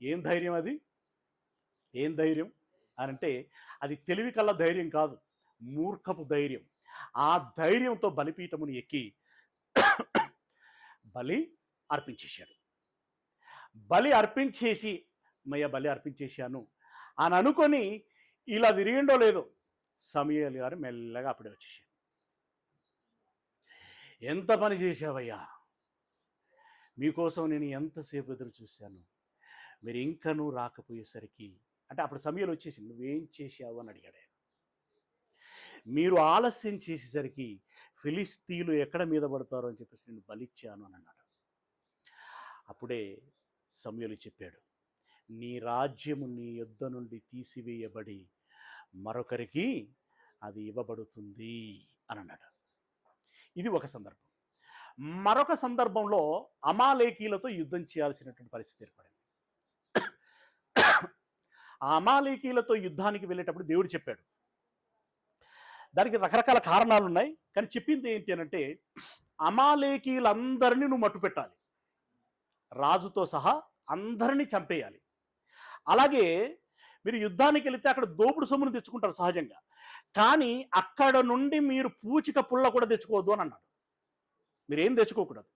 ఏం ధైర్యం అది? ఏం ధైర్యం అని అంటే అది తెలివి కల్ల ధైర్యం కాదు, మూర్ఖపు ధైర్యం. ఆ ధైర్యంతో బలిపీఠముని ఎక్కి బలి అర్పించేశాడు. బలి అర్పించేసి బలి అర్పించేశాను అని అనుకొని ఇలా తిరిగిండో లేదో సమూయేలు గారు మెల్లగా అప్పుడే వచ్చేసాడు. ఎంత పని చేశావయ్యా, మీకోసం నేను ఎంతసేపు ఎదురు చూశాను, మీరు ఇంకనూ రాకపోయేసరికి అంటే అప్పుడు సమూయేలు వచ్చేసి నువ్వేం చేశావు అని అడిగాడు. మీరు ఆలస్యం చేసేసరికి ఫిలిస్తీయులు ఎక్కడ మీద పడతారో అని చెప్పేసి నేను బలిచ్చాను అని అన్నాడు. అప్పుడే సమూయేలు చెప్పాడు, నీ రాజ్యము నీ యొద్ద నుండి తీసివేయబడి మరొకరికి అది ఇవ్వబడుతుంది అని అన్నాడు. ఇది ఒక సందర్భం. మరొక సందర్భంలో అమాలేకీలతో యుద్ధం చేయాల్సినటువంటి పరిస్థితి ఏర్పడింది. ఆ అమాలేకీలతో యుద్ధానికి వెళ్ళేటప్పుడు దేవుడు చెప్పాడు. దానికి రకరకాల కారణాలు ఉన్నాయి, కానీ చెప్పింది ఏంటి అనంటే అమాలేకీలందరినీ నువ్వు మట్టు పెట్టాలి, రాజుతో సహా అందరినీ చంపేయాలి. అలాగే మీరు యుద్ధానికి వెళితే అక్కడ దోపుడు సొమ్మును తెచ్చుకుంటారు సహజంగా, కానీ అక్కడ నుండి మీరు పూచిక పుల్ల కూడా తెచ్చుకోవద్దు అని అన్నాడు. మీరేం తెచ్చుకోకూడదు,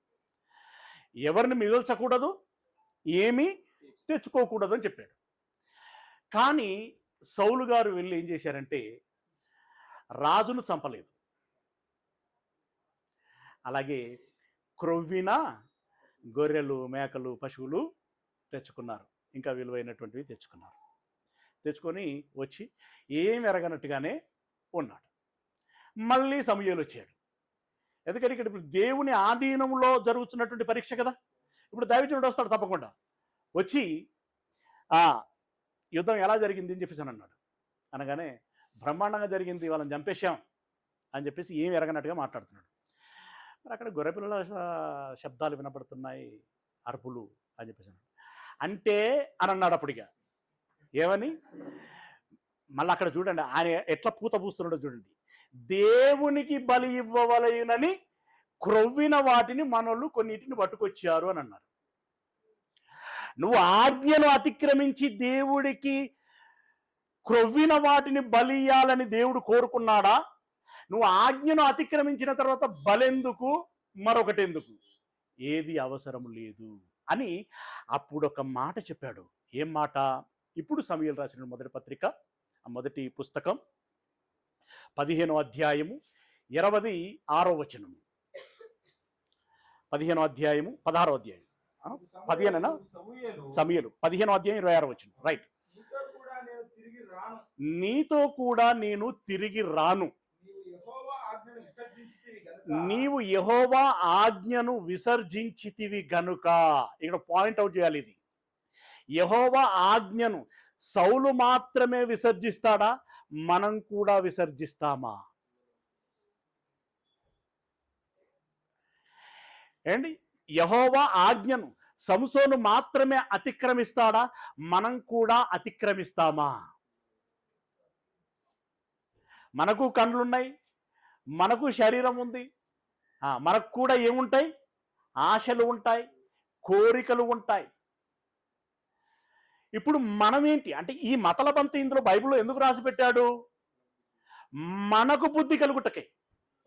ఎవరిని మిగల్చకూడదు, ఏమీ తెచ్చుకోకూడదు అని చెప్పాడు. కానీ సౌలు గారు వెళ్ళి ఏం చేశారంటే రాజును చంపలేదు, అలాగే క్రొవ్విన గొర్రెలు, మేకలు, పశువులు తెచ్చుకున్నారు, ఇంకా విలువైనటువంటివి తెచ్చుకున్నారు. తెచ్చుకొని వచ్చి ఏం ఎరగనట్టుగానే ఉన్నాడు. మళ్ళీ సమూయేలు వచ్చాడు. ఎందుకంటే ఇక్కడ ఇప్పుడు దేవుని ఆధీనంలో జరుగుతున్నటువంటి పరీక్ష కదా. ఇప్పుడు దైవజనుడు వస్తాడు తప్పకుండా, వచ్చి యుద్ధం ఎలా జరిగింది అని చెప్పేసి అన్నాడు. అనగానే బ్రహ్మాండంగా జరిగింది, వాళ్ళని చంపేశాం అని చెప్పేసి ఏం ఎరగనట్టుగా మాట్లాడుతున్నాడు. మరి అక్కడ గొర్రెపిల్లల శబ్దాలు వినపడుతున్నాయి, అరుపులు అని చెప్పేసి అన్నాడు. అంటే అని అన్నాడు అప్పటిగా. ఏమని? మళ్ళీ అక్కడ చూడండి ఆయన ఎట్లా పూత పూస్తున్నాడో చూడండి. దేవునికి బలి ఇవ్వవలయునని క్రొవ్విన వాటిని మనోళ్ళు కొన్నిటిని పట్టుకొచ్చారు అని అన్నారు. నువ్వు ఆజ్ఞను అతిక్రమించి దేవుడికి క్రొవ్విన వాటిని బలి ఇయ్యాలని దేవుడు కోరుకున్నాడా? నువ్వు ఆజ్ఞను అతిక్రమించిన తర్వాత బలెందుకు, మరొకటెందుకు? ఏది అవసరం లేదు అని అప్పుడు ఒక మాట చెప్పాడు. ఏం మాట? ఇప్పుడు సమూయేలు రాసిన మొదటి పత్రిక, మొదటి పుస్తకం 15వ అధ్యాయము 26వ వచనము. 15వ అధ్యాయము 16వ అధ్యాయం 15 సమూయేలు 15వ అధ్యాయం 26వ వచనం. రైట్. నీతో కూడా నేను తిరిగి రాను, నీవు యెహోవా ఆజ్ఞను విసర్జించితివి గనుక. ఇక్కడ పాయింట్ అవుట్ చేయాలి ఇది. యెహోవా ఆజ్ఞను సౌలు మాత్రమే విసర్జిస్తాడా? మనం కూడా విసర్జిస్తామా? ఏంటి? యెహోవా ఆజ్ఞను సంసోను మాత్రమే అతిక్రమిస్తాడా? మనం కూడా అతిక్రమిస్తామా? మనకు కళ్ళున్నాయి, మనకు శరీరం ఉంది, మనకు కూడా ఏముంటాయి? ఆశలు ఉంటాయి, కోరికలు ఉంటాయి. ఇప్పుడు మనం ఏంటి అంటే ఈ మతలబంత ఇందులో బైబిల్లో ఎందుకు రాసి పెట్టాడు? మనకు బుద్ధి కలుగుటకై,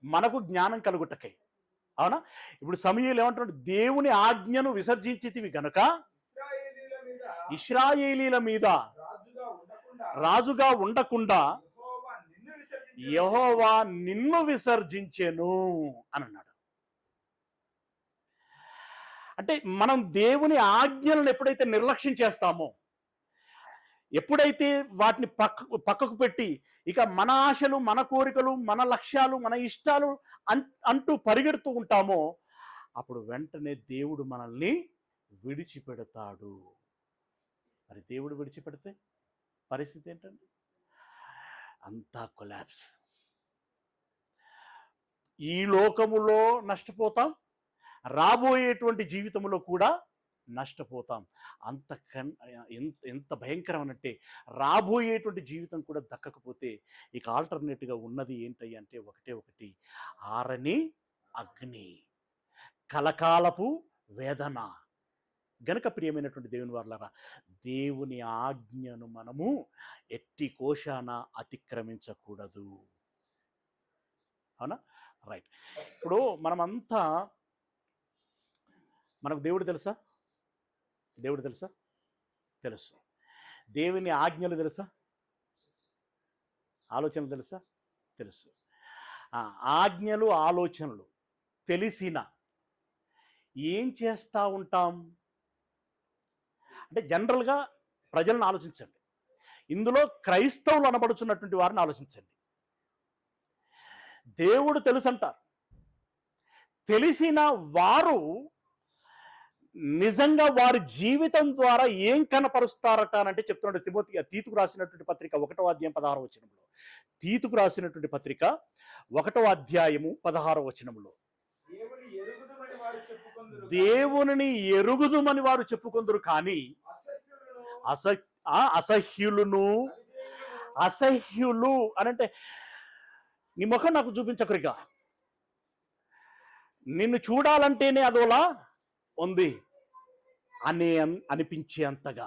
మనకు జ్ఞానం కలుగుటకై. అవునా? ఇప్పుడు సమూయేలు ఏమంటున్నాడు? దేవుని ఆజ్ఞను విసర్జించితివి గనుక ఇశ్రాయేలీల మీద రాజుగా ఉండకుండా యెహోవా నిన్ను విసర్జించెను అని అన్నాడు. అంటే మనం దేవుని ఆజ్ఞలను ఎప్పుడైతే నిర్లక్ష్యం చేస్తామో, ఎప్పుడైతే వాటిని పక్కకు పెట్టి ఇక మన ఆశలు, మన కోరికలు, మన లక్ష్యాలు, మన ఇష్టాలు అంటూ పరిగెడుతూ ఉంటామో, అప్పుడు వెంటనే దేవుడు మనల్ని విడిచిపెడతాడు. మరి దేవుడు విడిచిపెడితే పరిస్థితి ఏంటండి? అంతా కొలాప్స్. ఈ లోకములో నష్టపోతాం, రాబోయేటువంటి జీవితంలో కూడా నష్టపోతాం. ఎంత భయంకరమనంటే రాబోయేటువంటి జీవితం కూడా దక్కకపోతే ఇక ఆల్టర్నేట్గా ఉన్నది ఏంటి అంటే ఒకటి, ఆరని అగ్ని, కలకాలపు వేదన. గనుక ప్రియమైనటువంటి దేవుని వారలారా, దేవుని ఆజ్ఞను మనము ఎట్టి కోశాన అతిక్రమించకూడదు. అవునా? రైట్. ఇప్పుడు మనమంతా, మనకు దేవుడు తెలుసా? దేవుడు తెలుసా? తెలుసు. దేవుని ఆజ్ఞలు తెలుసా? ఆలోచనలు తెలుసా? తెలుసు. ఆజ్ఞలు, ఆలోచనలు తెలిసిన ఏం చేస్తూ ఉంటాం అంటే జనరల్గా ప్రజలను ఆలోచించండి. ఇందులో క్రైస్తవులు అనబడుచున్నటువంటి వారిని ఆలోచించండి. దేవుడు తెలుసంటారు. తెలిసిన వారు నిజంగా వారి జీవితం ద్వారా ఏం కనపరుస్తారట అంటే చెప్తున్నాడు తీతుకు రాసినటువంటి పత్రిక 1వ అధ్యాయం 16వ వచనంలో. తీతుకు రాసినటువంటి పత్రిక 1వ అధ్యాయము 16వ వచనంలో, దేవునిని ఎరుగుదుమని వారు చెప్పుకొందురు కానీ అసహ్యులు అనంటే నీ ముఖం నాకు చూపించకరిగా, నిన్ను చూడాలంటేనే అదోలా ఉంది అనిపించే అంతగా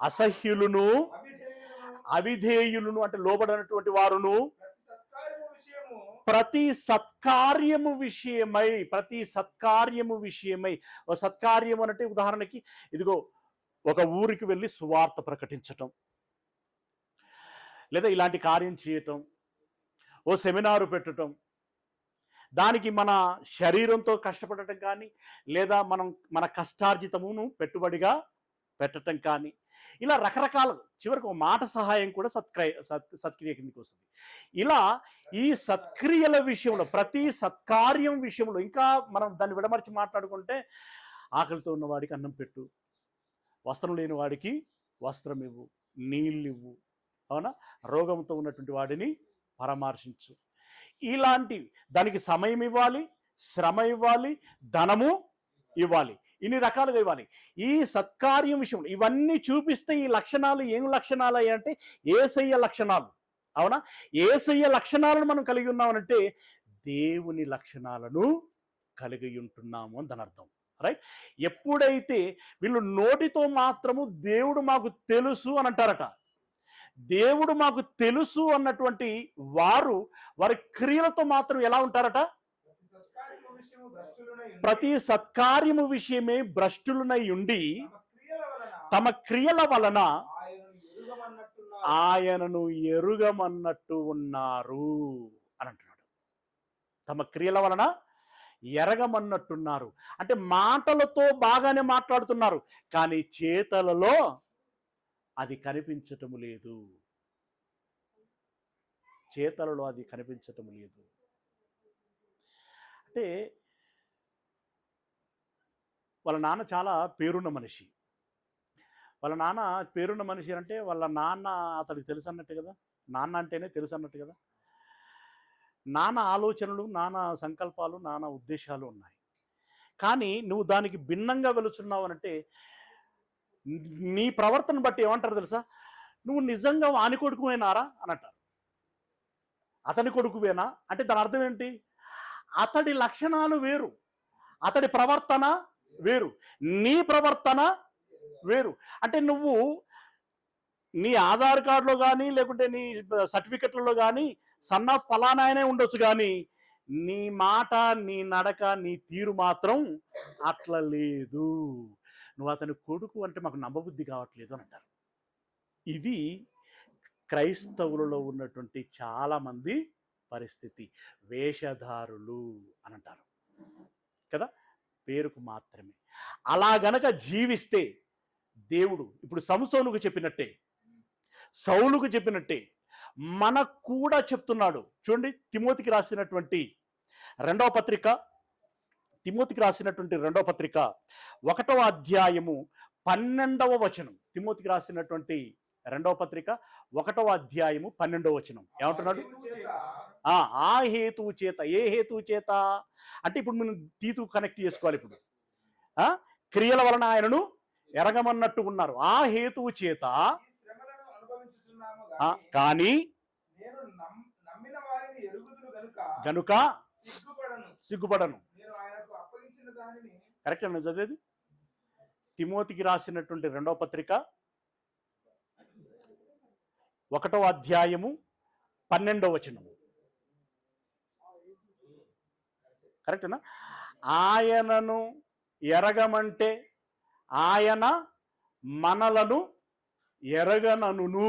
అసహ్యులను, అవిధేయులను అంటే లోబడినటువంటి వారును, ప్రతి సత్కార్యము విషయమై. ఓ సత్కార్యం అంటే ఉదాహరణకి ఇదిగో ఒక ఊరికి వెళ్ళి సువార్త ప్రకటించటం, లేదా ఇలాంటి కార్యం చేయటం, ఓ సెమినారు పెట్టడం, దానికి మన శరీరంతో కష్టపడటం కానీ, లేదా మన కష్టార్జితమును పెట్టుబడిగా పెట్టడం కానీ, ఇలా రకరకాల, చివరికి ఒక మాట సహాయం కూడా సత్క్రియ కిందకి వస్తుంది. ఇలా ఈ సత్క్రియల విషయంలో, ప్రతి సత్కార్యం విషయంలో, ఇంకా మనం దాన్ని విడమర్చి మాట్లాడుకుంటే ఆకలితో ఉన్నవాడికి అన్నం పెట్టు, వస్త్రం లేని వాడికి వస్త్రం ఇవ్వు, నీళ్ళు ఇవ్వు, అవునా, రోగంతో ఉన్నటువంటి వాడిని పరామర్శించు, ఇలాంటివి. దానికి సమయం ఇవ్వాలి, శ్రమ ఇవ్వాలి, ధనము ఇవ్వాలి, ఇన్ని రకాలుగా ఇవ్వాలి. ఈ సత్కార్యం విషయంలో ఇవన్నీ చూపిస్తే ఈ లక్షణాలు ఏం లక్షణాలు అంటే యేసయ్య లక్షణాలు. అవునా? యేసయ్య లక్షణాలను మనం కలిగి ఉన్నామనంటే దేవుని లక్షణాలను కలిగి ఉంటున్నాము అని దాని అర్థం. రైట్? ఎప్పుడైతే వీళ్ళు నోటితో మాత్రము దేవుడు మాకు తెలుసు అని అంటారట, దేవుడు మాకు తెలుసు అన్నటువంటి వారి క్రియలతో మాత్రం ఎలా ఉంటారట? ప్రతి సత్కార్యము విషయమే భ్రష్టులనై ఉండి తమ క్రియల వలన ఆయనను ఎరుగమన్నట్టు ఉన్నారు అని అంటున్నాడు. తమ క్రియల వలన ఎరగమన్నట్టున్నారు అంటే మాటలతో బాగానే మాట్లాడుతున్నారు, కానీ చేతలలో అది కనిపించటం లేదు. చేతలలో అది కనిపించటం లేదు. అంటే వాళ్ళ నాన్న చాలా పేరున్న మనిషి. వాళ్ళ నాన్న పేరున్న మనిషి అంటే వాళ్ళ నాన్న అతడికి తెలుసు అన్నట్టు కదా, నాన్న అంటేనే తెలుసు అన్నట్టు కదా. నాన్న ఆలోచనలు, నాన్న సంకల్పాలు, నాన్న ఉద్దేశాలు ఉన్నాయి. కానీ నువ్వు దానికి భిన్నంగా వెళుచున్నావు అనంటే నీ ప్రవర్తన బట్టి ఏమంటారు తెలుసా? నువ్వు నిజంగా వాని కొడుకునేనారా అని అంటారు. అతని కొడుకువేనా అంటే దాని అర్థం ఏంటి? అతడి లక్షణాలు వేరు, అతడి ప్రవర్తన వేరు, నీ ప్రవర్తన వేరు. అంటే నువ్వు నీ ఆధార్ కార్డులో కానీ లేకుంటే నీ సర్టిఫికెట్లలో కానీ సన్ ఆఫ్ ఫలానాయనే ఉండొచ్చు, కానీ నీ మాట, నీ నడక, నీ తీరు మాత్రం అట్లా లేదు. నువ్వు అతని కొడుకు అంటే మాకు నమ్మబుద్ధి కావట్లేదు అని అంటారు. ఇది క్రైస్తవులలో ఉన్నటువంటి చాలామంది పరిస్థితి. వేషధారులు అని అంటారు కదా, పేరుకు మాత్రమే. అలా గనక జీవిస్తే దేవుడు ఇప్పుడు సంసోనుకు చెప్పినట్టే, సౌలుకు చెప్పినట్టే మనకు కూడా చెప్తున్నాడు. చూడండి, తిమోతికి రాసినటువంటి రెండవ పత్రిక 1వ అధ్యాయము 12వ వచనం. తిమోతికి రాసినటువంటి రెండవ పత్రిక 1వ అధ్యాయము 12వ వచనం ఏమంటున్నాడు? ఆ హేతువు చేత. ఏ హేతువు చేత అంటే ఇప్పుడు మనం తీతు కనెక్ట్ చేసుకోవాలి. ఇప్పుడు క్రియల వలన ఆయనను ఎరగమన్నట్టు ఉన్నారు. ఆ హేతువు చేత కానీ గనుక సిగ్గుపడను. కరెక్ట్ అండి చదివేది. తిమోతికి రాసినటువంటి రెండవ పత్రిక 1వ అధ్యాయము 12వ వచనం. కరెక్టేనా? ఆయనను ఎరగమంటే ఆయన మనలను ఎరగనను.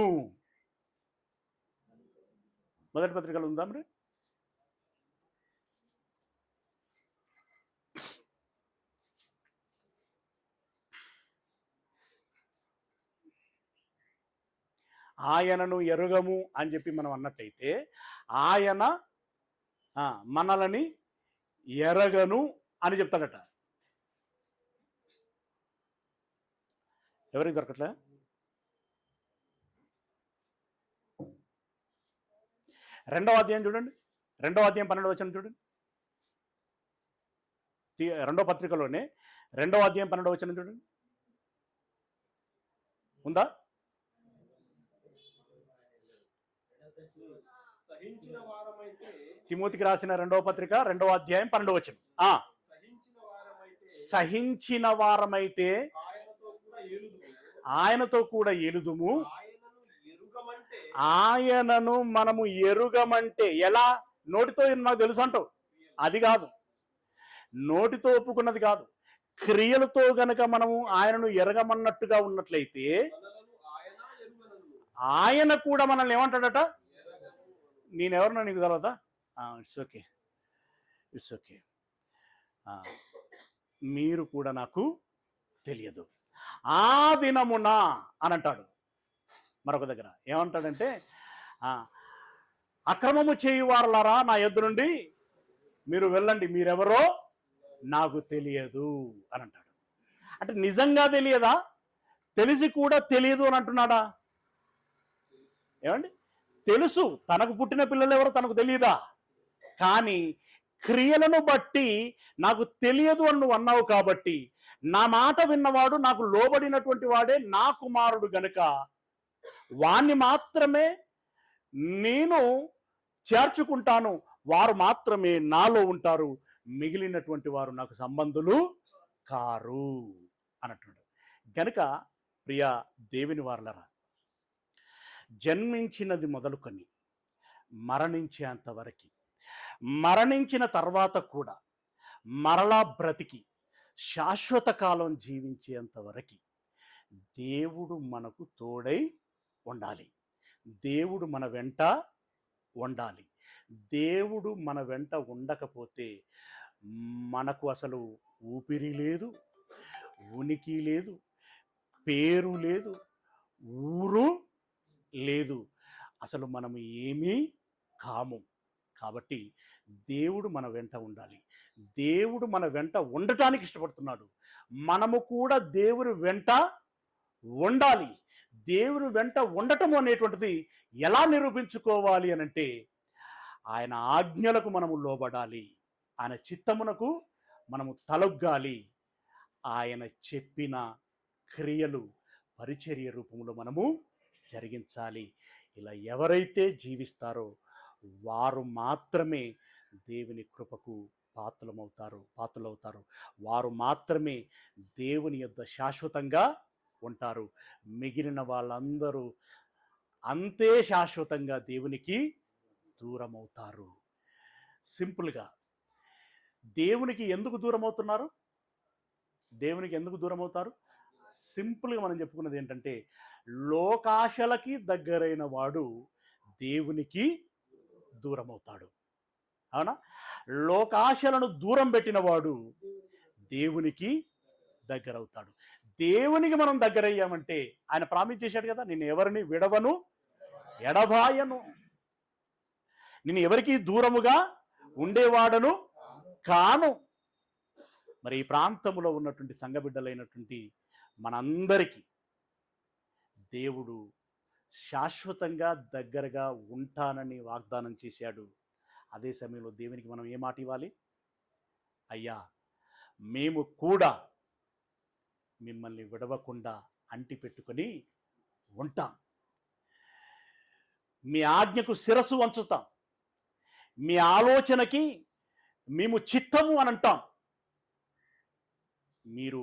మొదటి పత్రికలు ఉందా మరి? ఆయనను ఎరుగము అని చెప్పి మనం అన్నట్లయితే ఆయన మనలని ఎరగను అని చెప్తాడట. ఎవరికి దొరకట్లే? రెండవ అధ్యాయం చూడండి, 2వ అధ్యాయం 12వ వచనం చూడండి. రెండవ పత్రికలోనే 2వ అధ్యాయం 12వ వచనం చూడండి. ఉందా? తిమోతికి రాసిన రెండవ పత్రిక 2వ అధ్యాయం 12వ వచనం. సహించిన వారమైతే ఆయనతో కూడా ఎలుదుము. ఆయనను మనము ఎరుగమంటే ఎలా? నోటితో నాకు తెలుసు అంటావు, అది కాదు. నోటితో ఒప్పుకున్నది కాదు, క్రియలతో గనక మనము ఆయనను ఎరగమన్నట్టుగా ఉన్నట్లయితే ఆయన కూడా మనల్ని ఏమంటాడట? నేనెవరినో నీకు తెలవదా? ఇట్స్ ఓకే, ఇట్స్ ఓకే, మీరు కూడా నాకు తెలియదు ఆ దినమున అని అంటాడు. మరొక దగ్గర ఏమంటాడంటే, అక్రమము చేయువారలారా నా యొద్ద నుండి మీరు వెళ్ళండి, మీరెవరో నాకు తెలియదు అని అంటాడు. అంటే నిజంగా తెలియదా? తెలిసి కూడా తెలియదు అని అంటున్నాడా? ఏమండి, తెలుసు, తనకు పుట్టిన పిల్లలు ఎవరో తనకు తెలియదా? కానీ క్రియలను బట్టి నాకు తెలియదు అని నువ్వు అన్నావు కాబట్టి, నా మాట విన్నవాడు నాకు లోబడినటువంటి వాడే నా కుమారుడు గనుక వాణ్ణి మాత్రమే నేను చేర్చుకుంటాను, వారు మాత్రమే నాలో ఉంటారు, మిగిలినటువంటి వారు నాకు సంబంధులు కారు అన్నట్టు. గనుక ప్రియ దేవుని వారలరా, జన్మించినది మొదలుకొని మరణించేంతవరకు, మరణించిన తర్వాత కూడా మరలా బ్రతికి శాశ్వత కాలం జీవించేంతవరకు దేవుడు మనకు తోడై ఉండాలి. దేవుడు మన వెంట ఉండాలి. దేవుడు మన వెంట ఉండకపోతే మనకు అసలు ఊపిరి లేదు, ఉనికి లేదు, పేరు లేదు, ఊరు లేదు, అసలు మనము ఏమీ కాము. కాబట్టి దేవుడు మన వెంట ఉండాలి. దేవుడు మన వెంట ఉండటానికి ఇష్టపడుతున్నాడు. మనము కూడా దేవుని వెంట ఉండాలి. దేవుని వెంట ఉండటం అనేటువంటిది ఎలా నిరూపించుకోవాలి అనంటే, ఆయన ఆజ్ఞలకు మనము లోబడాలి, ఆయన చిత్తమునకు మనము తలొగ్గాలి, ఆయన చెప్పిన క్రియలు పరిచర్య రూపంలో మనము జరిగించాలి. ఇలా ఎవరైతే జీవిస్తారో వారు మాత్రమే దేవుని కృపకు పాత్రులవుతారు. వారు మాత్రమే దేవుని యొద్ద శాశ్వతంగా ఉంటారు. మిగిలిన వాళ్ళందరూ అంతే శాశ్వతంగా దేవునికి దూరమవుతారు. సింపుల్గా దేవునికి ఎందుకు దూరమవుతున్నారు? దేవునికి ఎందుకు దూరమవుతారు? సింపుల్గా మనం చెప్పుకున్నది ఏంటంటే, లోకాశలకి దగ్గరైన వాడు దేవునికి దూరమవుతాడు. అవునా? లోకాశలను దూరం పెట్టిన వాడు దేవునికి దగ్గరవుతాడు. దేవునికి మనం దగ్గరయ్యామంటే ఆయన ప్రామిస్ చేశాడు కదా, నేను ఎవరిని విడవను ఎడబాయను, నేను ఎవరికి దూరముగా ఉండేవాడను కాను. మరి ఈ ప్రాంతంలో ఉన్నటువంటి సంఘబిడ్డలైనటువంటి మనందరికీ దేవుడు శాశ్వతంగా దగ్గరగా ఉంటానని వాగ్దానం చేశాడు. అదే సమయంలో దేవునికి మనం ఏ మాట ఇవ్వాలి? అయ్యా, మేము కూడా మిమ్మల్ని విడవకుండా అంటి పెట్టుకొని ఉంటాం, మీ ఆజ్ఞకు శిరస్సు వంచుతాం, మీ ఆలోచనకి మేము చిత్తము అని అంటాం. మీరు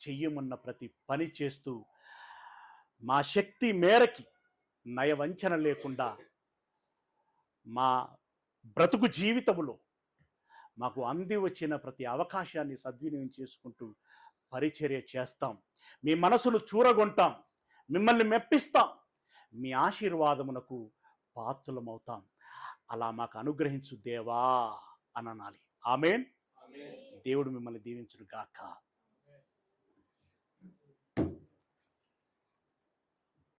చెయ్యమన్న ప్రతి పని చేస్తూ మా శక్తి మేరకి నయవంచన లేకుండా మా బ్రతుకు జీవితములో మాకు అంది వచ్చిన ప్రతి అవకాశాన్ని సద్వినియోగం చేసుకుంటూ పరిచర్య చేస్తాం. మీ మనసును చూరగొంటాం, మిమ్మల్ని మెప్పిస్తాం, మీ ఆశీర్వాదమునకు పాత్రులమవుతాం. అలా మాకు అనుగ్రహించు దేవా అని అనాలి. ఆమేన్. దేవుడు మిమ్మల్ని దీవించును గాక.